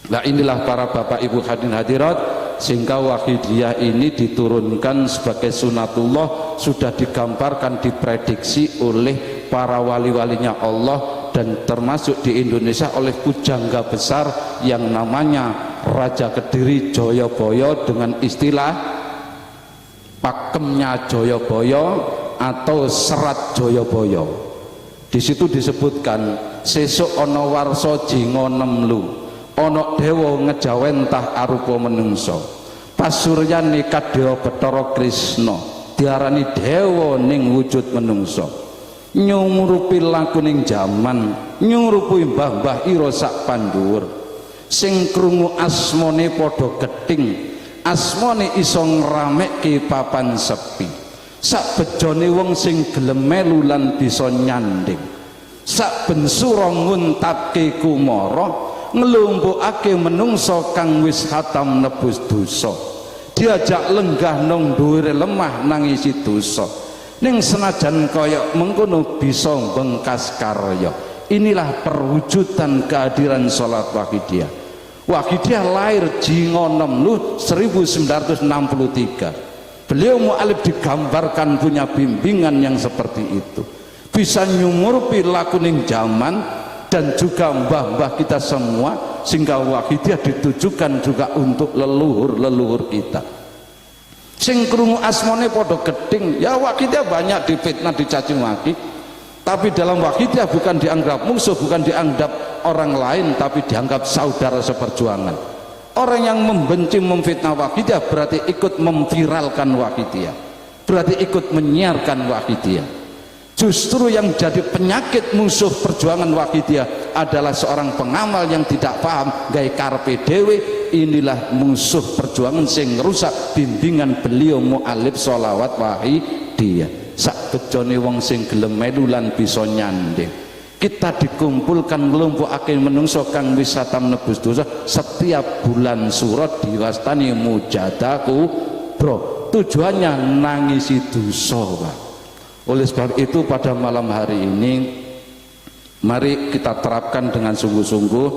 Nah, inilah para bapak ibu hadirin hadirat, sehingga wahidiyah ini diturunkan sebagai sunatullah, sudah digambarkan, diprediksi oleh para wali-walinya Allah, dan termasuk di Indonesia oleh pujangga besar yang namanya Raja Kediri Joyoboyo dengan istilah Pakemnya Joyoboyo atau Serat Joyoboyo. Di situ disebutkan sesuk ana warsa jinga nemlu, ana dewa ngejawentah arupa menungso, pasuryane kadhewa Bathara Krisna diarani dewa ning wujud menungso, nyungrupi lakuning jaman, nyungrupi mbah-mbah ira sak pandhuwur, sing krungu asmane padha gething, asmane iso ngramekke papan sepi, sak bejone wong sing gelem melu lan bisa nyanding, sak ben sura nguntapke kumara, nglumpukake menungso kang wis hatam nebus dosa, diajak lenggah nang dhuwure lemah nang isi dosa, ning senajan kaya mengkono bisa bengkas karya. Inilah perwujudan kehadiran salat Wahidiyah. Wahidiyah lahir Jingonem 1963. Beliau mu'alif digambarkan punya bimbingan yang seperti itu, bisa nyumurpi lakuning zaman dan juga mbah-mbah kita semua, sehingga Wahidiyah ditujukan juga untuk leluhur-leluhur kita. Sing krungu asmane padha geding, ya Wahidiyah banyak difitnah, dicaci maki, tapi dalam Wahidiyah bukan dianggap musuh, bukan dianggap orang lain, tapi dianggap saudara seperjuangan. Orang yang membenci, memfitnah Wahidiyah berarti ikut memviralkan Wahidiyah, berarti ikut menyiarkan Wahidiyah. Justru yang jadi penyakit musuh perjuangan Wahidiyah adalah seorang pengamal yang tidak paham gaya karpe dewe. Inilah musuh perjuangan sing rusak bimbingan beliau mu'alif sholawat Wahidiyah. Sak bejone wong sing gelem melu lan bisa nyanding. Kita dikumpulkan nglumpukake menungso kang wisata nebus dosa setiap bulan surat diwastani mujadaku bro, tujuannya nangisi dosa, Pak. Oleh sebab itu pada malam hari ini mari kita terapkan dengan sungguh-sungguh.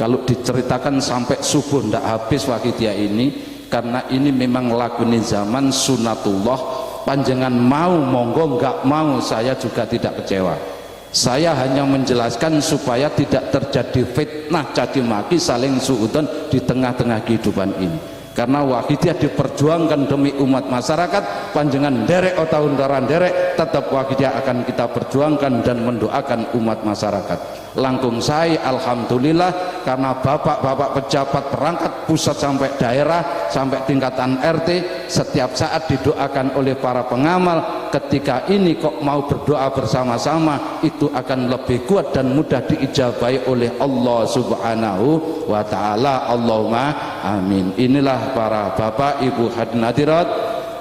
Kalau diceritakan sampai subuh ndak habis Wahidiyah ini, karena ini memang lakune zaman sunatullah. Panjenengan mau monggo, enggak mau saya juga tidak kecewa. Saya hanya menjelaskan supaya tidak terjadi fitnah caci maki saling suudzon di tengah-tengah kehidupan ini. Karena Wahidiyah diperjuangkan demi umat masyarakat, panjenengan derek atau ndaran derek, tetap Wahidiyah akan kita perjuangkan dan mendoakan umat masyarakat. Langkung saya alhamdulillah, karena bapak-bapak pejabat perangkat pusat sampai daerah sampai tingkatan RT setiap saat didoakan oleh para pengamal. Ketika ini kok mau berdoa bersama-sama, itu akan lebih kuat dan mudah diijabahi oleh Allah subhanahu wa ta'ala. Allahumma amin. Inilah para bapak ibu hadirin hadirat,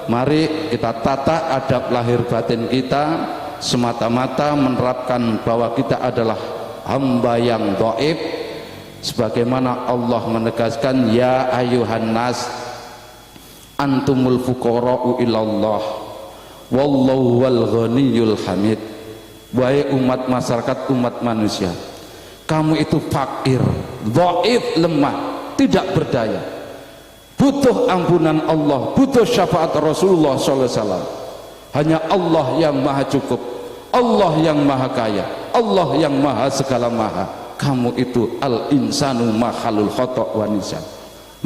mari kita tata adab lahir batin kita semata-mata menerapkan bahwa kita adalah hamba yang dhaif, sebagaimana Allah menegaskan ya ayuhan nas antumul fuqara'u ilallah wallahu wal ghaniyul hamid. Wahai umat masyarakat, umat manusia, kamu itu fakir, dhaif, lemah, tidak berdaya, butuh ampunan Allah, butuh syafaat Rasulullah SAW. Hanya Allah yang maha cukup, Allah yang maha kaya, Allah yang maha segala maha. Kamu itu al-insanu makhalul khata' wa nisan.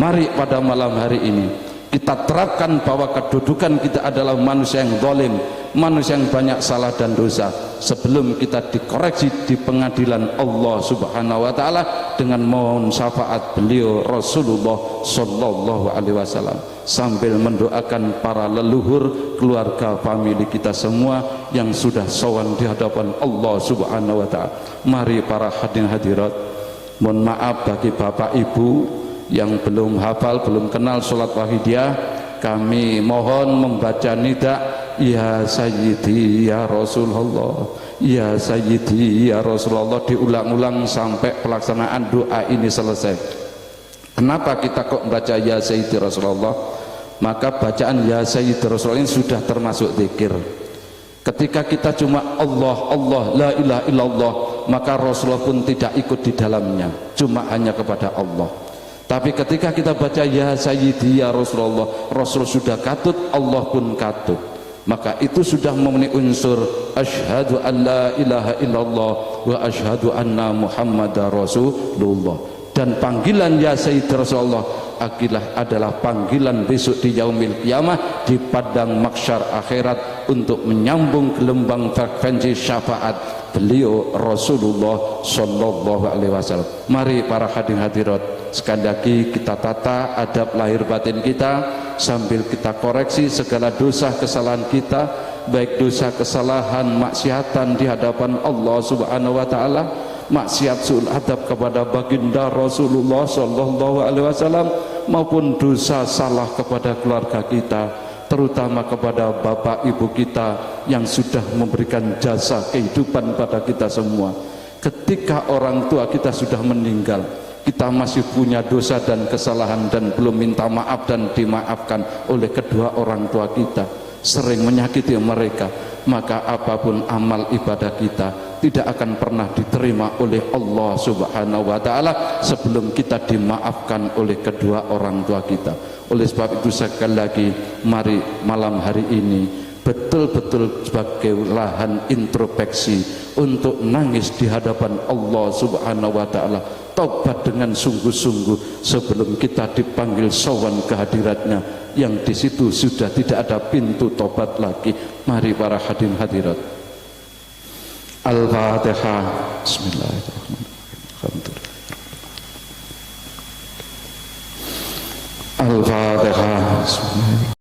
Mari pada malam hari ini kita terapkan bahwa kedudukan kita adalah manusia yang zalim, manusia yang banyak salah dan dosa, sebelum kita dikoreksi di pengadilan Allah subhanahu wa ta'ala dengan mohon syafaat beliau Rasulullah sallallahu alaihi wasallam, sambil mendoakan para leluhur, keluarga, famili kita semua yang sudah sowan di hadapan Allah subhanahu wa ta'ala. Mari para hadirin hadirat, mohon maaf bagi bapak ibu yang belum hafal, belum kenal sholat Wahidiyah, kami mohon membaca nida ya sayyidi ya Rasulullah, ya sayyidi ya Rasulullah, diulang-ulang sampai pelaksanaan doa ini selesai. Kenapa kita kok membaca ya sayyidi Rasulullah? Maka bacaan ya sayyidi Rasulullah ini sudah termasuk zikir. Ketika kita cuma Allah Allah la ilaha illallah, maka Rasulullah pun tidak ikut di dalamnya, cuma hanya kepada Allah. Tapi ketika kita baca ya sayyidi ya Rasulullah, Rasul sudah katut, Allah pun katut, maka itu sudah memenuhi unsur asyhadu an la ilaha illallah wa asyhadu anna muhammadar rasulullah. Dan panggilan ya sayyidi Rasulullah adalah panggilan besok di yaumil qiyamah, di padang mahsyar akhirat, untuk menyambung gelombang frekuensi syafaat beliau Rasulullah sallallahu alaihi wasallam. Mari para hadirin hadirat, sekali lagi kita tata adab lahir batin kita, sambil kita koreksi segala dosa kesalahan kita, baik dosa kesalahan maksiatan di hadapan Allah subhanahu wa ta'ala, maksiat su'ul adab kepada baginda Rasulullah sallallahu alaihi wasallam, maupun dosa salah kepada keluarga kita, terutama kepada bapak ibu kita yang sudah memberikan jasa kehidupan pada kita semua. Ketika orang tua kita sudah meninggal, kita masih punya dosa dan kesalahan dan belum minta maaf dan dimaafkan oleh kedua orang tua kita. sering menyakiti mereka, maka apapun amal ibadah kita tidak akan pernah diterima oleh Allah Subhanahu wa taala sebelum kita dimaafkan oleh kedua orang tua kita. Oleh sebab itu sekali lagi, mari malam hari ini betul-betul sebagai lahan introspeksi untuk nangis di hadapan Allah Subhanahu wa taala, taubat dengan sungguh-sungguh sebelum kita dipanggil sowan ke hadiratnya yang di situ sudah tidak ada pintu tobat lagi. Mari para hadirin hadirat, Al-Fatihah. Bismillahirrahmanirrahim. Al-Fatihah.